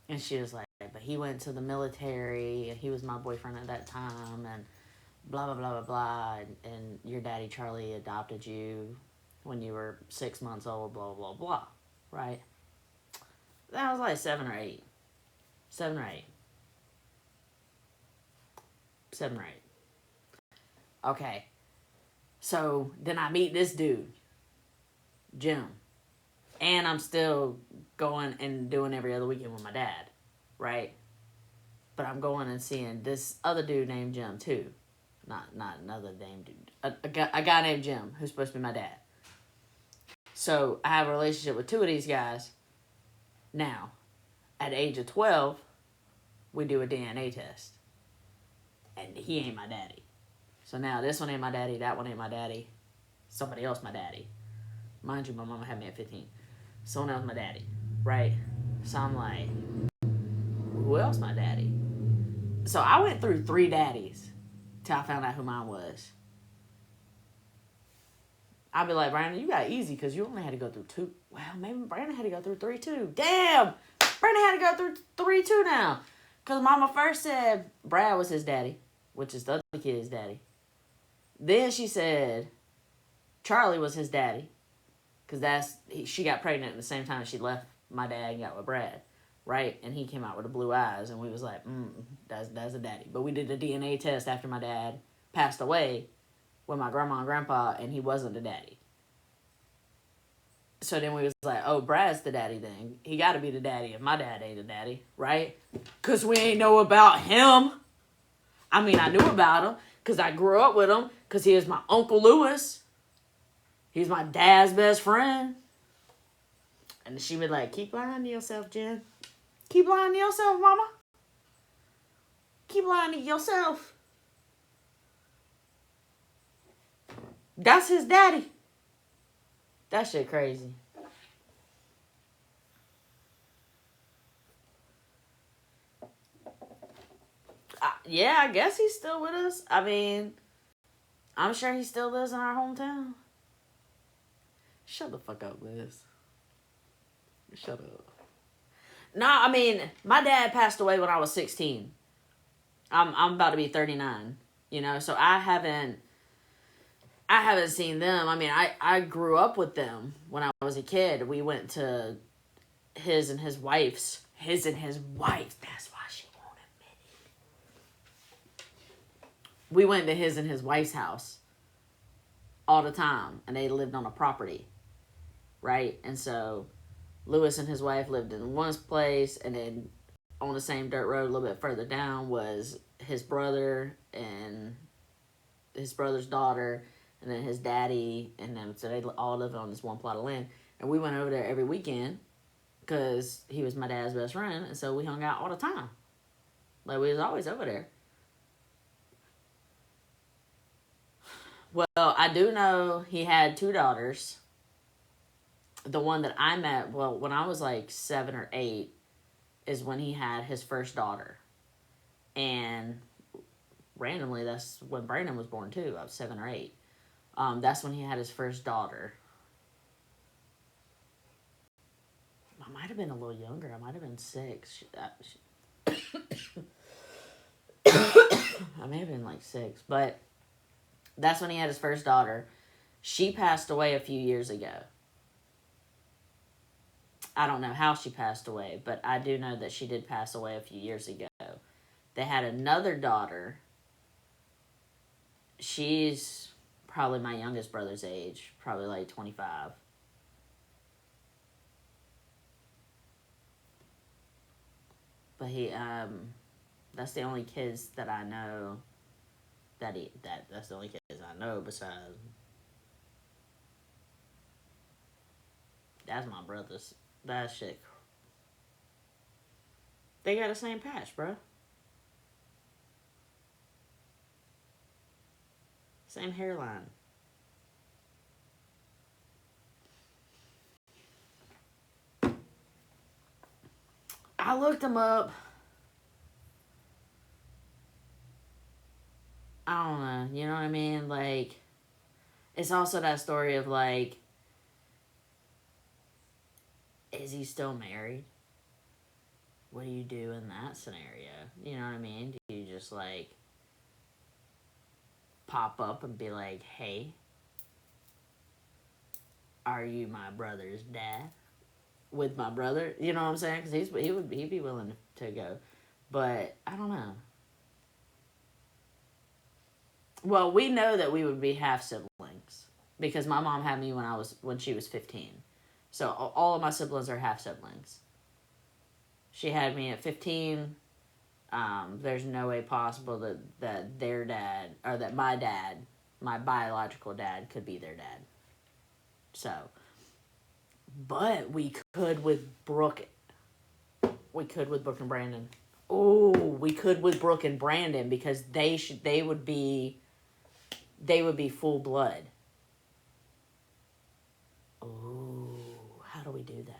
[SPEAKER 2] And she was like, but he went to the military and he was my boyfriend at that time and blah, blah, blah, blah, blah. And your daddy, Charlie, adopted you when you were 6 months old, blah, blah, blah. Right? That was like 7 or 8. 7 or 8. 7 or 8. Okay. So then I meet this dude, Jim. And I'm still going and doing every other weekend with my dad, right? But I'm going and seeing this other dude named Jim too. Not another named dude. A guy named Jim who's supposed to be my dad. So I have a relationship with 2 of these guys. Now, at the age of 12, we do a DNA test. And he ain't my daddy. So now this one ain't my daddy, that one ain't my daddy. Somebody else my daddy. Mind you, my mama had me at 15. Someone else my daddy, right? So I'm like, who else my daddy? So I went through 3 daddies till I found out who mine was. I'd be like, Brandon, you got easy because you only had to go through 2. Well, maybe Brandon had to go through 3 too. Damn! Brandon had to go through 3 too now. Because mama first said Brad was his daddy, which is the other kid's daddy. Then she said Charlie was his daddy. Because she got pregnant at the same time she left my dad and got with Brad. Right? And he came out with the blue eyes. And we was like, that's a daddy. But we did a DNA test after my dad passed away with my grandma and grandpa, and he wasn't the daddy. So then we was like, oh, Brad's the daddy then. He got to be the daddy if my dad ain't the daddy, right? Because we ain't know about him. I mean, I knew about him because I grew up with him because he was my Uncle Lewis. He's my dad's best friend. And she would like, keep lying to yourself, Jen. Keep lying to yourself, mama. Keep lying to yourself. That's his daddy. That shit crazy. Yeah, I guess he's still with us. I mean, I'm sure he still lives in our hometown. Shut the fuck up, Liz. Shut up. Nah, I mean, my dad passed away when I was 16. I'm about to be 39. You know, so I haven't seen them. I mean, I grew up with them when I was a kid. We went to his and his wife's. That's why she won't admit it. We went to his and his wife's house all the time. And they lived on a property. Right? And so Lewis and his wife lived in one place. And then on the same dirt road a little bit further down was his brother and his brother's daughter. And then his daddy, and then so they all lived on this one plot of land. And we went over there every weekend because he was my dad's best friend, and so we hung out all the time. Like, we was always over there. Well, I do know he had 2 daughters. The one that I met, well, when I was like 7 or 8, is when he had his first daughter. And randomly, that's when Brandon was born too. I was 7 or 8. That's when he had his first daughter. I might have been a little younger. I might have been 6. I may have been like 6. But that's when he had his first daughter. She passed away a few years ago. I don't know how she passed away, but I do know that she did pass away a few years ago. They had another daughter. She's probably my youngest brother's age, probably like 25. But that's the only kids that I know that's the only kids I know besides, that's my brother's. That shit. They got the same patch, bro. Same hairline. I looked him up. I don't know. You know what I mean? Like, it's also that story of, like, is he still married? What do you do in that scenario? You know what I mean? Do you just, like, pop up and be like, hey, are you my brother's dad? With my brother? You know what I'm saying? Because he'd be willing to to go. But I don't know. Well, we know that we would be half siblings because my mom had me when she was 15. So all of my siblings are half siblings. She had me at 15. There's no way possible that their dad, or that my dad, my biological dad, could be their dad. So, but we could with Brooke. We could with Brooke and Brandon. Oh, we could with Brooke and Brandon because they would be full blood. Oh, how do we do that?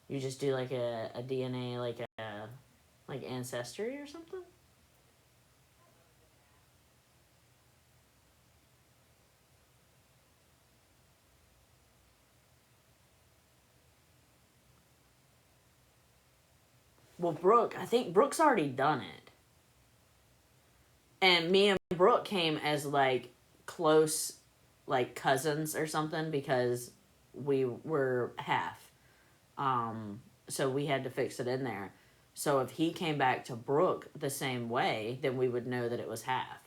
[SPEAKER 2] You just do like a DNA, like ancestry or something? Well, I think Brooke's already done it. And me and Brooke came as like close, like cousins or something because we were half. So we had to fix it in there. So if he came back to Brooke the same way, then we would know that it was half.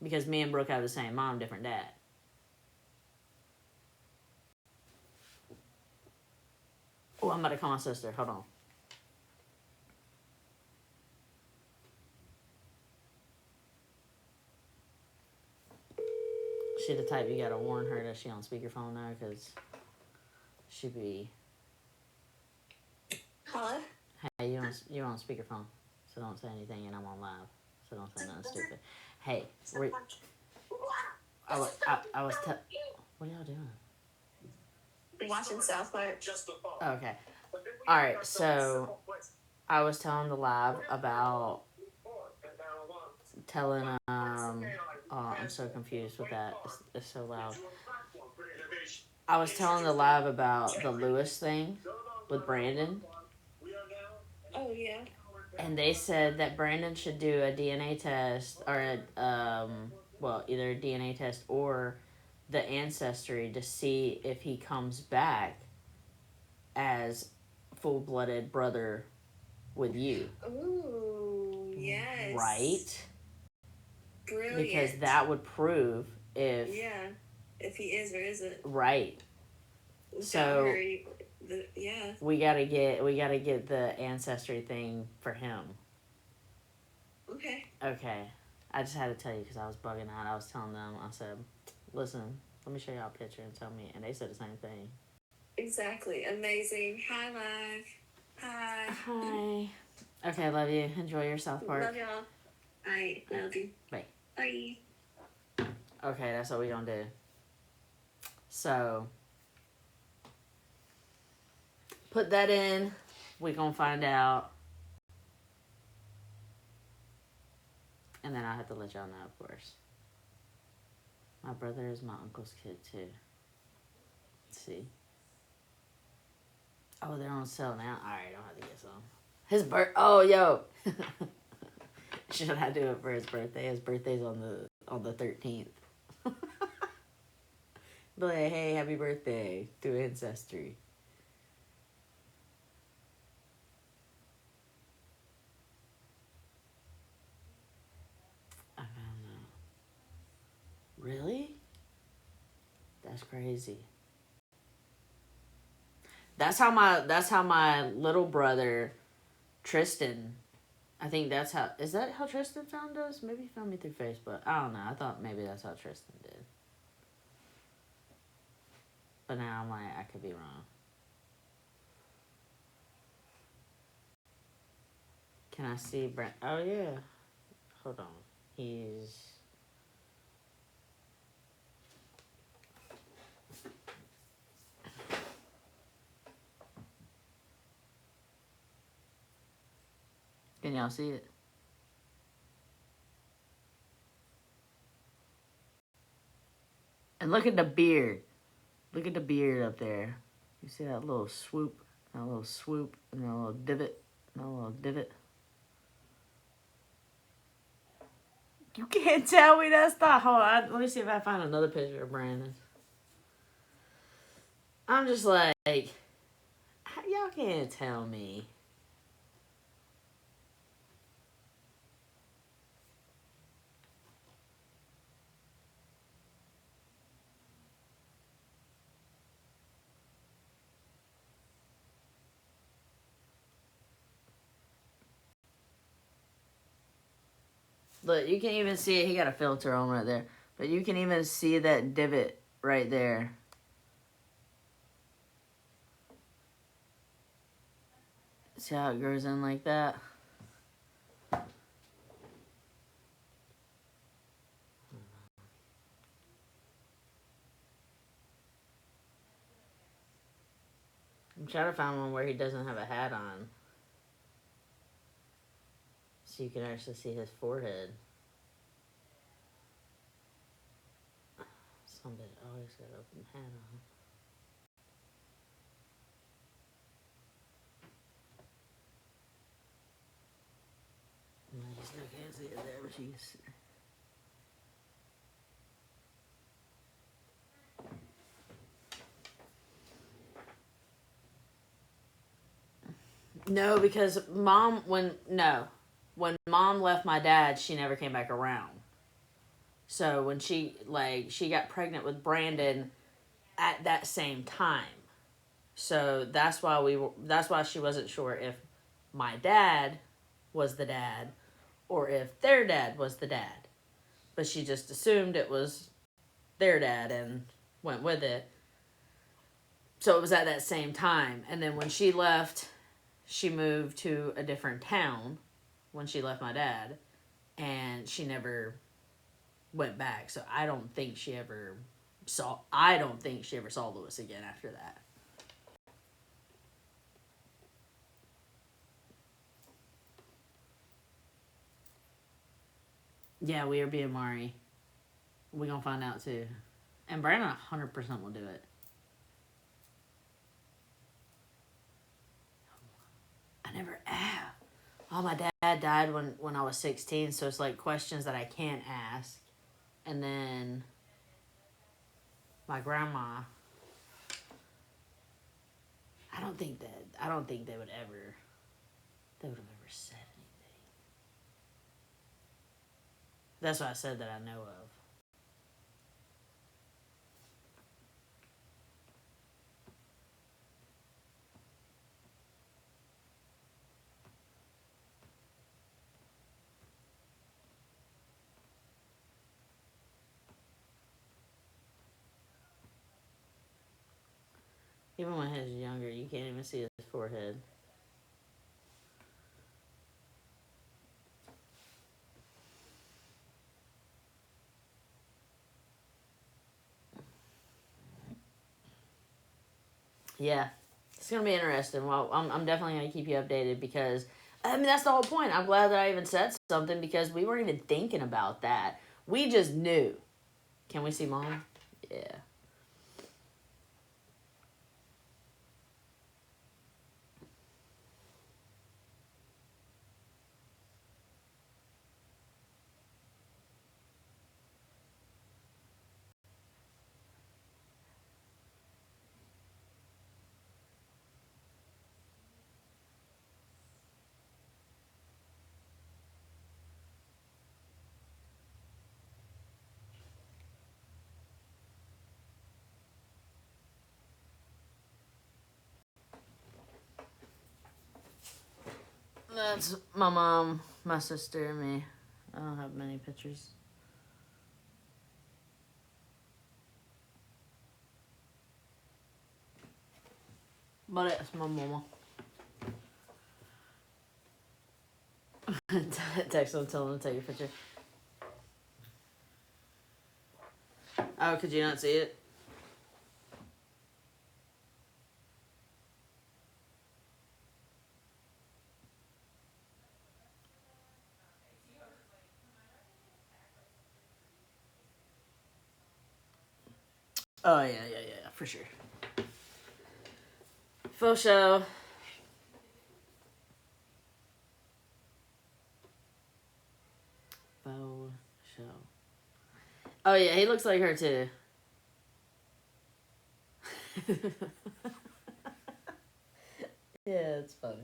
[SPEAKER 2] Because me and Brooke have the same mom, different dad. Oh, I'm about to call my sister. Hold on. She the type you gotta warn her that she on speakerphone now because she be.
[SPEAKER 1] Hello?
[SPEAKER 2] Hey, you on speakerphone, so don't say anything, and I'm on live, so don't say nothing stupid. Hey, I was what are y'all doing?
[SPEAKER 1] Watching South Park.
[SPEAKER 2] Okay, all right. So I was telling the live about telling Oh, I'm so confused with that. It's so loud. I was telling the live about the Lewis thing with Brandon.
[SPEAKER 1] Oh, yeah.
[SPEAKER 2] And they said that Brandon should do a DNA test or either a DNA test or the ancestry to see if he comes back as full-blooded brother with you.
[SPEAKER 1] Ooh, yes.
[SPEAKER 2] Right?
[SPEAKER 1] Brilliant.
[SPEAKER 2] Because that would prove if
[SPEAKER 1] he is or isn't.
[SPEAKER 2] Right. So
[SPEAKER 1] yeah.
[SPEAKER 2] we gotta get the ancestry thing for him.
[SPEAKER 1] Okay.
[SPEAKER 2] Okay. I just had to tell you because I was bugging out. I was telling them, I said, listen, let me show y'all a picture and tell me. And they said the same thing.
[SPEAKER 1] Exactly. Amazing. Hi, Live. Hi.
[SPEAKER 2] Hi. Okay, love you. Enjoy your South Park.
[SPEAKER 1] Love y'all. I love you.
[SPEAKER 2] Bye.
[SPEAKER 1] Bye.
[SPEAKER 2] Okay, that's what we gonna do. So, put that in. We gonna find out. And then I'll have to let y'all know, of course. My brother is my uncle's kid, too. Let's see. Oh, they're on sale now? Alright, I'll have to get some. Oh, yo! Should I do it for his birthday? His birthday's on the 13th. Be like, hey, happy birthday to Ancestry. I don't know. Really? That's crazy. That's how my little brother Tristan, I think is that how Tristan found us? Maybe he found me through Facebook. I don't know. I thought maybe that's how Tristan did. But now I'm like, I could be wrong. Can I see Brent? Oh, yeah. Hold on. He's... Can y'all see it? And look at the beard. Look at the beard up there. You see that little swoop? That little swoop and that little divot? That little divot? You can't tell me that's not. Hold on. Let me see if I find another picture of Brandon. I'm just like, y'all can't tell me. Look, you can even see it. He got a filter on right there. But you can even see that divot right there. See how it goes in like that? I'm trying to find one where he doesn't have a hat on. So you can actually see his forehead. Some bitch always got an open hat on. No, you still can't see it there, but you can see. No, because when mom left my dad, she never came back around. So when she got pregnant with Brandon at that same time. So that's why she wasn't sure if my dad was the dad or if their dad was the dad. But she just assumed it was their dad and went with it. So it was at that same time. And then when she left, she moved to a different town when she left my dad. And she never went back. So I don't think she ever saw Lewis again after that. Yeah, we are being Mari. We're going to find out too. And Brandon 100% will do it. I never have. Oh, my dad died when I was 16, so it's like questions that I can't ask. And then my grandma, I don't think they would have ever said anything. That's what I said that I know of. Even when he was younger, you can't even see his forehead. Yeah, it's gonna be interesting. Well, I'm definitely gonna keep you updated because I mean that's the whole point. I'm glad that I even said something because we weren't even thinking about that. We just knew. Can we see Mom? Yeah. That's my mom, my sister, and me. I don't have many pictures. But it's my mama. Text them, tell them to take a picture. Oh, could you not see it? Oh, yeah, for sure. For sure. Faux show. Oh, yeah, he looks like her, too. Yeah, it's funny.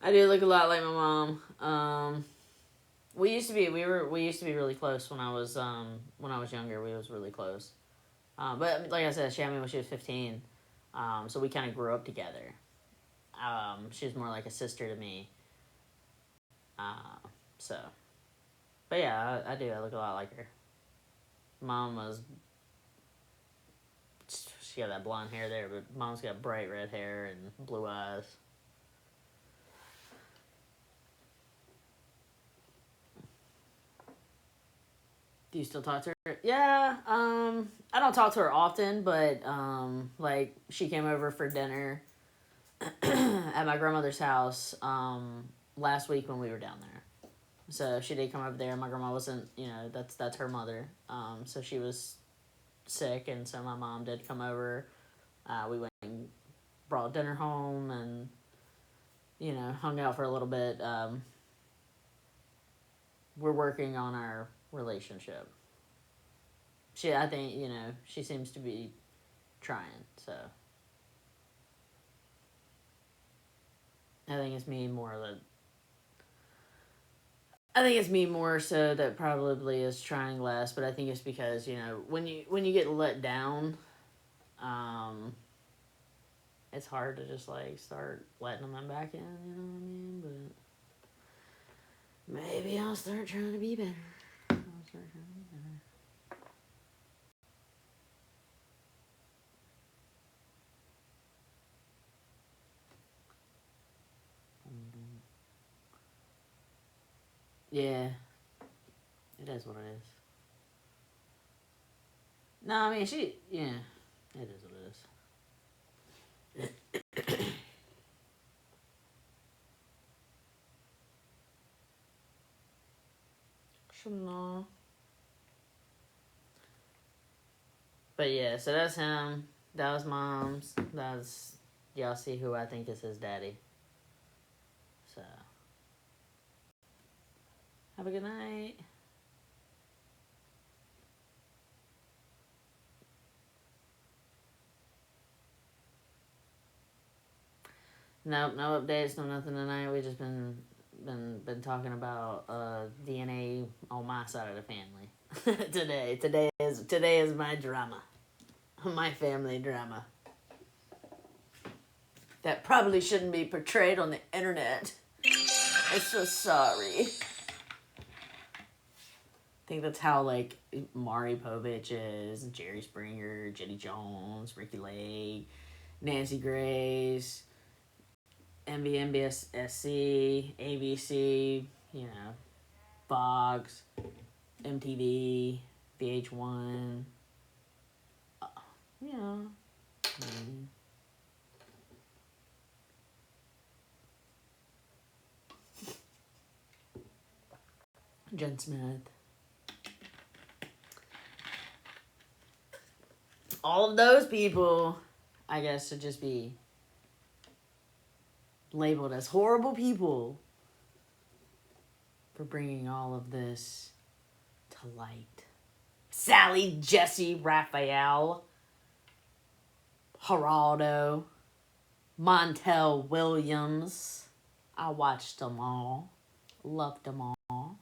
[SPEAKER 2] I do look a lot like my mom. We used to be really close when I was younger. We was really close. But like I said, she had me when she was 15. So we kind of grew up together. She was more like a sister to me. So, but yeah, I do. I look a lot like her. Mom was, she got that blonde hair there, but mom's got bright red hair and blue eyes. Do you still talk to her? Yeah, I don't talk to her often, but like she came over for dinner at my grandmother's house last week when we were down there. So she did come over there. My grandma wasn't, that's her mother. So she was sick, and so my mom did come over. We went and brought dinner home, and hung out for a little bit. We're working on our relationship. I think, she seems to be trying. So I think it's me more that. I think it's me more so that probably is trying less, but I think it's because when you get let down, it's hard to just like start letting them back in. You know what I mean? But maybe I'll start trying to be better. Yeah, it is what it is. No, I mean it is what it is. No. But yeah, so that's him. That was mom's. That's y'all see who I think is his daddy. So have a good night. Nope, no updates, no nothing tonight. We just been talking about DNA on my side of the family today. Today is my drama, my family drama. That probably shouldn't be portrayed on the internet. I'm so sorry. I think that's how like Maury Povich is, Jerry Springer, Jenny Jones, Ricky Lake, Nancy Grace, NBSC, ABC, Fox, MTV, VH1, yeah. Jen Smith. All of those people, I guess, should just be labeled as horrible people for bringing all of this to light. Sally, Jesse, Raphael, Geraldo, Montel Williams. I watched them all. Loved them all.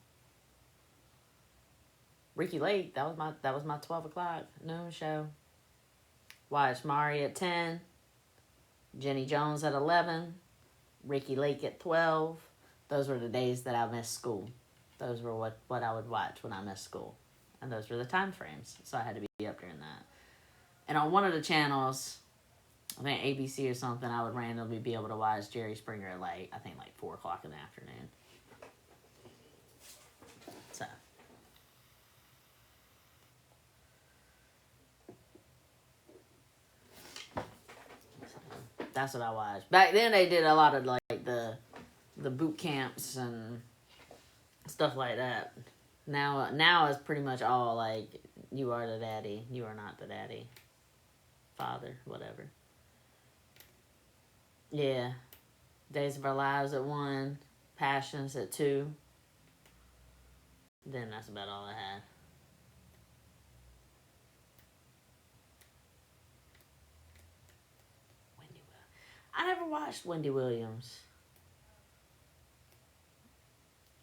[SPEAKER 2] Ricky Lake, that was my 12 o'clock noon show. Watched Mari at 10, Jenny Jones at 11, Ricky Lake at 12. Those were the days that I missed school. Those were what I would watch when I missed school. And those were the time frames. So I had to be up during that. And on one of the channels, I think ABC or something, I would randomly be able to watch Jerry Springer at like 4 o'clock in the afternoon. So. That's what I watched. Back then they did a lot of like the boot camps and stuff like that. Now it's pretty much all like, you are the daddy, you are not the daddy, father, whatever. Yeah. Days of Our Lives at 1, Passions at 2. Then that's about all I had. I never watched Wendy Williams.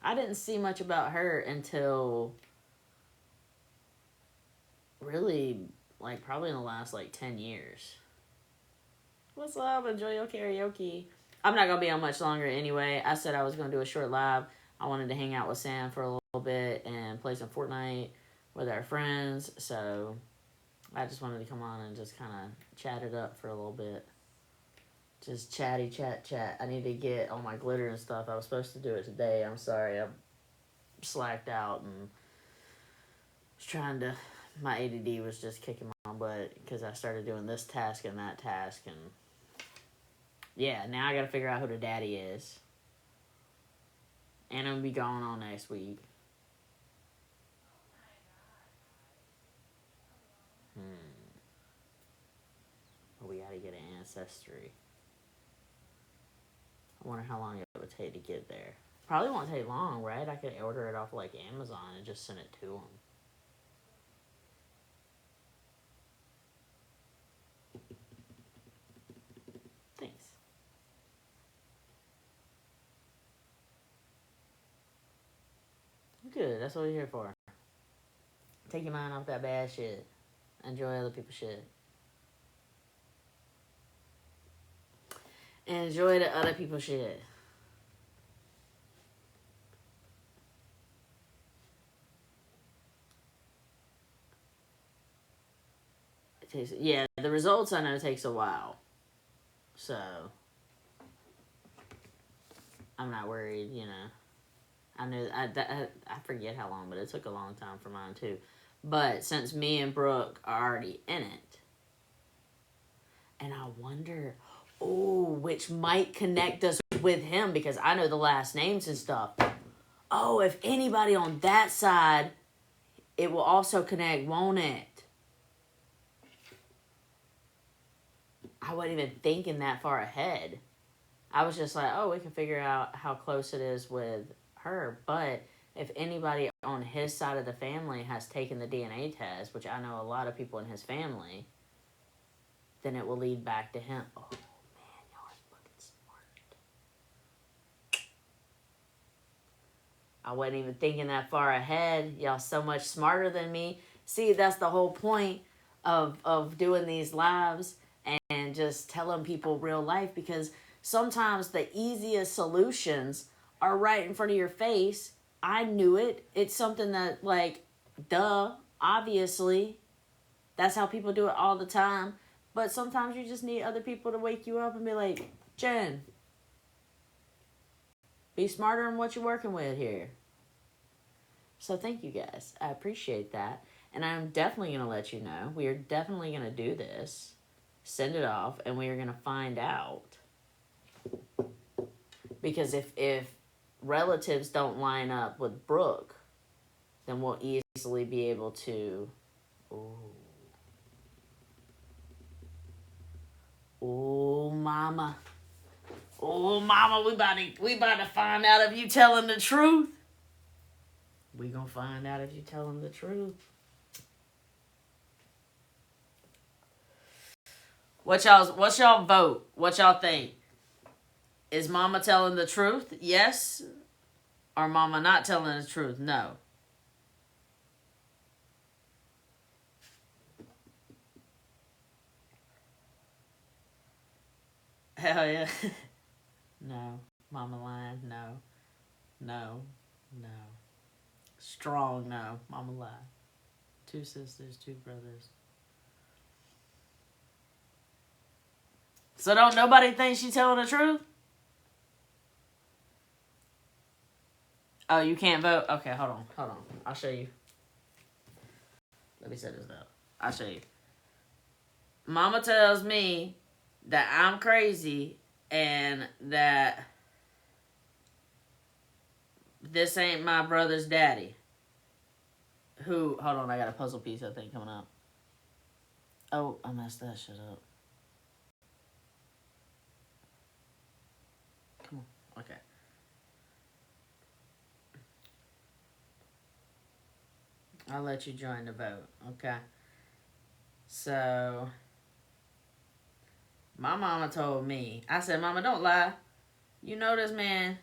[SPEAKER 2] I didn't see much about her until really, like, probably in the last, like, 10 years. What's up? Enjoy your karaoke. I'm not going to be on much longer anyway. I said I was going to do a short live. I wanted to hang out with Sam for a little bit and play some Fortnite with our friends. So I just wanted to come on and just kind of chat it up for a little bit. Just chatty, chat. I need to get all my glitter and stuff. I was supposed to do it today. I'm sorry. I slacked out and was trying to... My ADD was just kicking my butt because I started doing this task and that task. And yeah, now I got to figure out who the daddy is. And I'm going to be gone all next week. We got to get an ancestry. I wonder how long it would take to get there. Probably won't take long, right? I could order it off like Amazon and just send it to them. Thanks. Good, that's what we're here for. Take your mind off that bad shit. Enjoy other people's shit. Enjoy the other people's shit. Yeah, the results I know takes a while. So, I'm not worried, you know. I forget how long, but it took a long time for mine too. But since me and Brooke are already in it, and I wonder, which might connect us with him because I know the last names and stuff. Oh, if anybody on that side, it will also connect, won't it? I wasn't even thinking that far ahead. I was just like, we can figure out how close it is with her. But if anybody on his side of the family has taken the DNA test, which I know a lot of people in his family, then it will lead back to him. Oh, man, y'all are fucking smart. I wasn't even thinking that far ahead. Y'all so much smarter than me. See, that's the whole point of doing these lives and just telling people real life, because sometimes the easiest solutions are right in front of your face. I knew it. It's something that, like, duh, obviously. That's how people do it all the time. But sometimes you just need other people to wake you up and be like, Jen, be smarter in what you're working with here. So thank you guys. I appreciate that. And I'm definitely going to let you know. We are definitely going to do this. Send it off, and we are going to find out. Because if relatives don't line up with Brooke, then we'll easily be able to... Oh, mama. Oh, mama, we about to find out if you telling the truth. We gonna find out if you telling the truth. What's y'all vote? What y'all think? Is mama telling the truth? Yes. Or mama not telling the truth? No. Hell yeah. No. Mama lying? No. No. No. Strong no. Mama lied. 2 sisters, 2 brothers. So don't nobody think she telling the truth? Oh, you can't vote? Okay, hold on. I'll show you. Let me set this up. I'll show you. Mama tells me that I'm crazy and that this ain't my brother's daddy. Hold on, I got a puzzle piece I think coming up. Oh, I messed that shit up. Come on, okay. I'll let you join the vote, okay? So, My mama told me. I said, Mama, don't lie. You know this man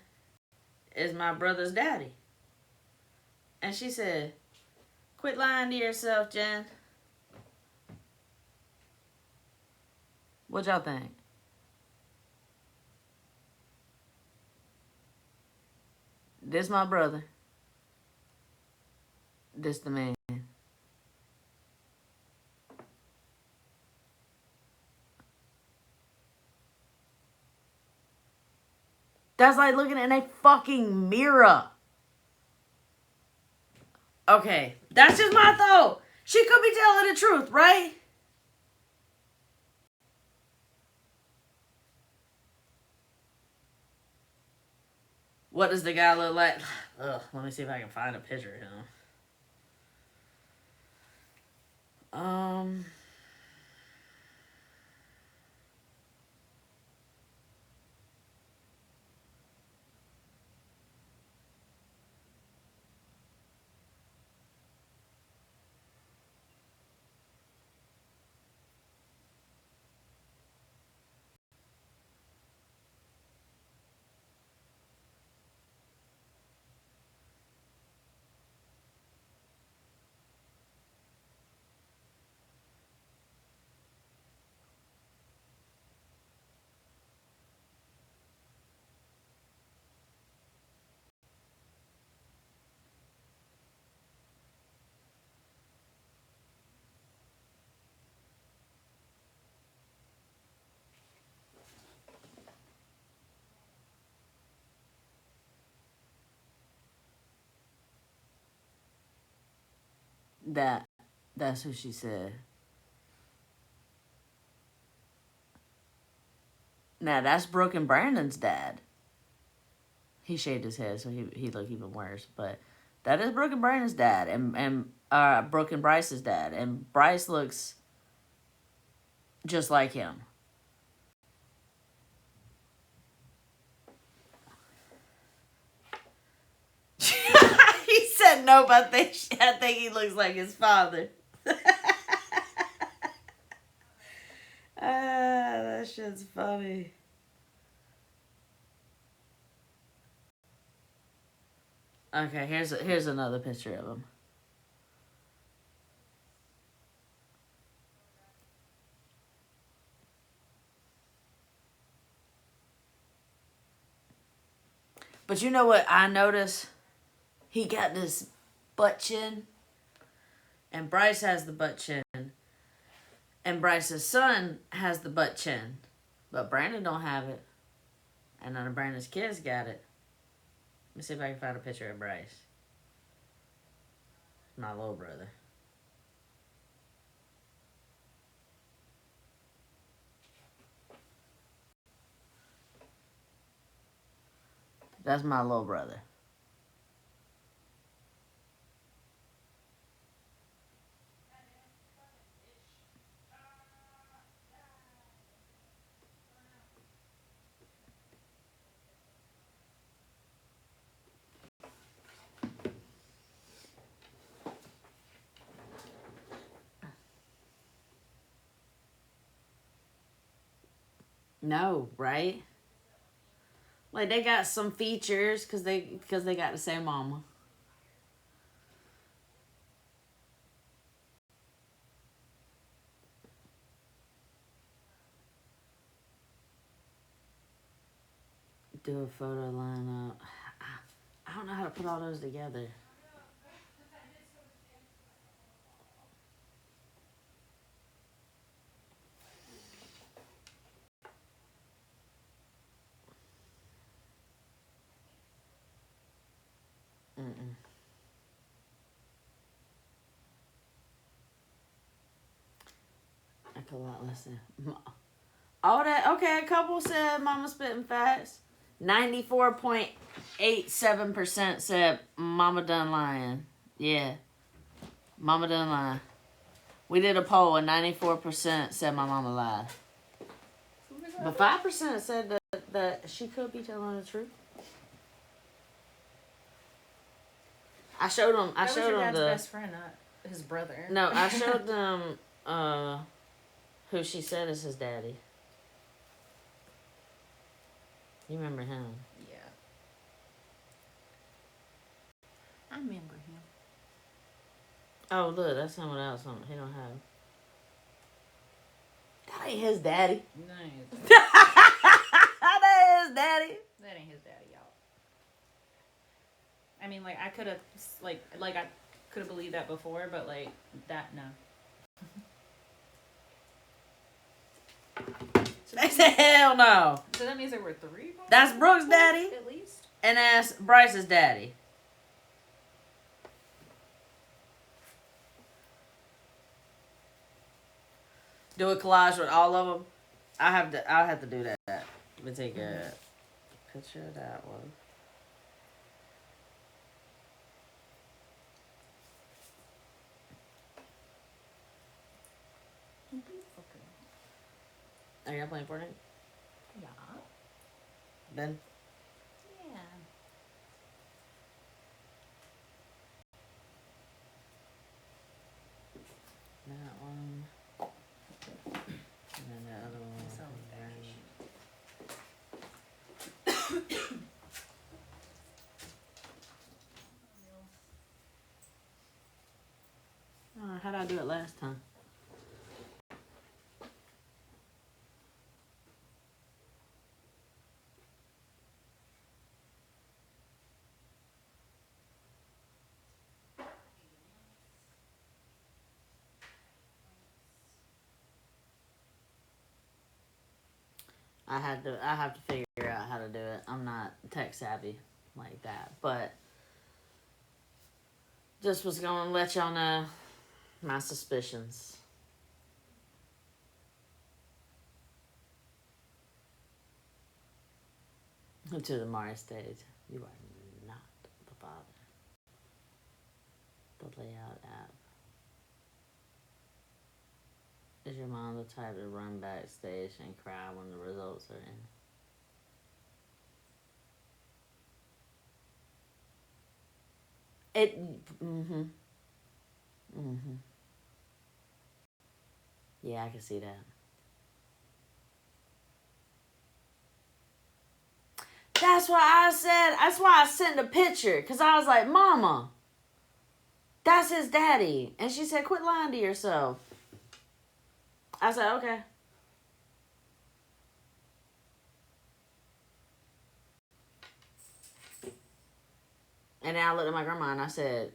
[SPEAKER 2] is my brother's daddy. And she said, quit lying to yourself, Jen. What y'all think? This my brother. This the man. That's like looking in a fucking mirror. Okay, that's just my thought. She could be telling the truth, right? What does the guy look like? Ugh, let me see if I can find a picture of him. That's who she said. Now that's Brooke and Brandon's dad. He shaved his head, so he looked even worse. But that is Brooke and Brandon's dad, and Brooke and Bryce's dad, and Bryce looks just like him. He said nope. I think he looks like his father. That shit's funny. Okay, here's another picture of him. But you know what I noticed? He got this butt chin, and Bryce has the butt chin, and Bryce's son has the butt chin, but Brandon don't have it, and none of Brandon's kids got it. Let me see if I can find a picture of Bryce. My little brother. That's my little brother. No, right? Like they got some features because they got the same mama. Do a photo lineup. I don't know how to put all those together. Mm-mm. I could a lot less than. All that, okay, a couple said Mama spitting facts. 94.87% said Mama done lying. Yeah. Mama done lying. We did a poll and 94% said my mama lied. But 5% said that she could be telling the truth. I showed them. I showed them
[SPEAKER 4] dad's
[SPEAKER 2] the
[SPEAKER 4] best friend, not his brother.
[SPEAKER 2] No, I showed them who she said is his daddy. You remember him?
[SPEAKER 3] Yeah. I remember him.
[SPEAKER 2] Oh, look, that's someone else. He don't have. That ain't his daddy.
[SPEAKER 3] That ain't his daddy.
[SPEAKER 2] That is his daddy.
[SPEAKER 3] That ain't his daddy, y'all. I mean, like, I could have, like I could have believed that before, but, like, that, no.
[SPEAKER 2] They said hell no.
[SPEAKER 3] So that means there were 3?
[SPEAKER 2] That's Brooke's daddy.
[SPEAKER 3] At least?
[SPEAKER 2] And that's Bryce's daddy. Do a collage with all of them. I'll have to do that. Let me take a picture of that one.
[SPEAKER 3] Okay.
[SPEAKER 2] Are y'all playing Fortnite?
[SPEAKER 3] Yeah.
[SPEAKER 2] Ben?
[SPEAKER 3] Yeah.
[SPEAKER 2] That one. And then the other one.
[SPEAKER 3] That's all back
[SPEAKER 2] How'd I do it last time? I have to figure out how to do it. I'm not tech savvy like that, but just was gonna let y'all know my suspicions. To the Mari stage, you are not the father. The layout app. Is your mom the type to run backstage and cry when the results are in? Yeah, I can see that. That's why I sent a picture. Because I was like, Mama, that's his daddy. And she said, quit lying to yourself. I said, okay. And then I looked at my grandma and I said,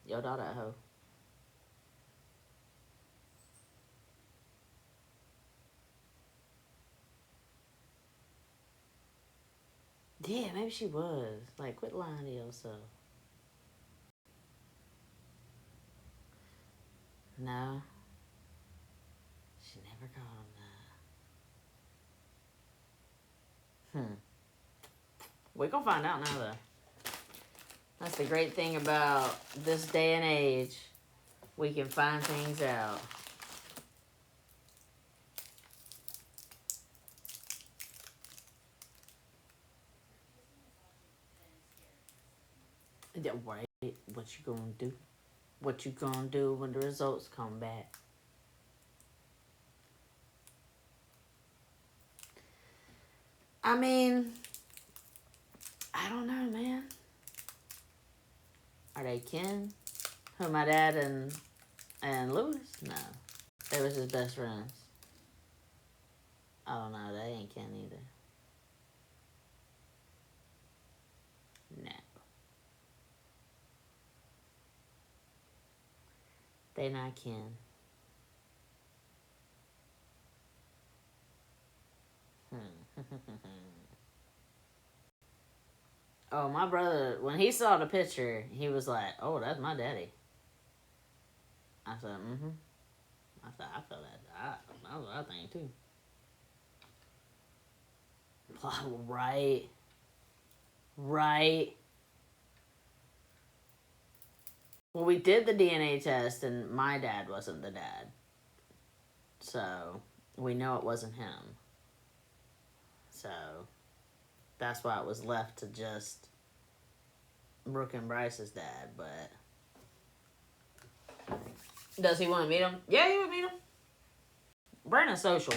[SPEAKER 2] your daughter a hoe. Yeah, maybe she was. Like, quit lying to yourself. No. She never called him that. We're gonna find out now, though. That's the great thing about this day and age. We can find things out. Yeah, right. What you gonna do? What you gonna do when the results come back? I mean, I don't know, man. Are they kin? Who, my dad and Louis? No. They was his best friends. I don't know. They ain't kin either. No. They not kin. Oh, my brother, when he saw the picture, he was like, oh, that's my daddy. I said, I said, I feel that. That's what I think, too. Right. Right. Well, we did the DNA test, and my dad wasn't the dad. So, we know it wasn't him. So, that's why it was left to just Brooke and Bryce's dad, but... Does he want to meet him? Yeah, he would meet him. Brandon's social.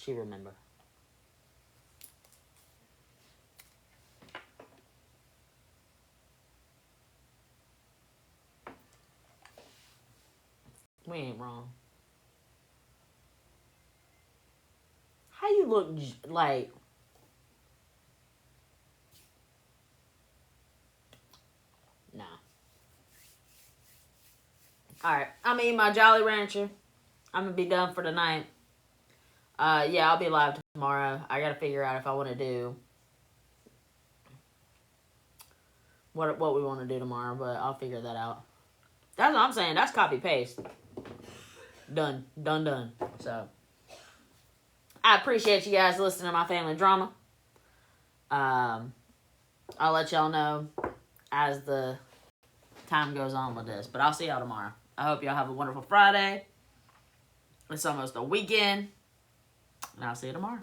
[SPEAKER 2] She remember. We ain't wrong. How you look like... Nah. Alright, I'm eating my Jolly Rancher. I'm gonna be done for the night. Yeah, I'll be live tomorrow. I gotta figure out if I want to do what we want to do tomorrow, but I'll figure that out. That's what I'm saying. That's copy paste. Done. So I appreciate you guys listening to my family drama. I'll let y'all know as the time goes on with this, but I'll see y'all tomorrow. I hope y'all have a wonderful Friday. It's almost a weekend, and I'll see you tomorrow.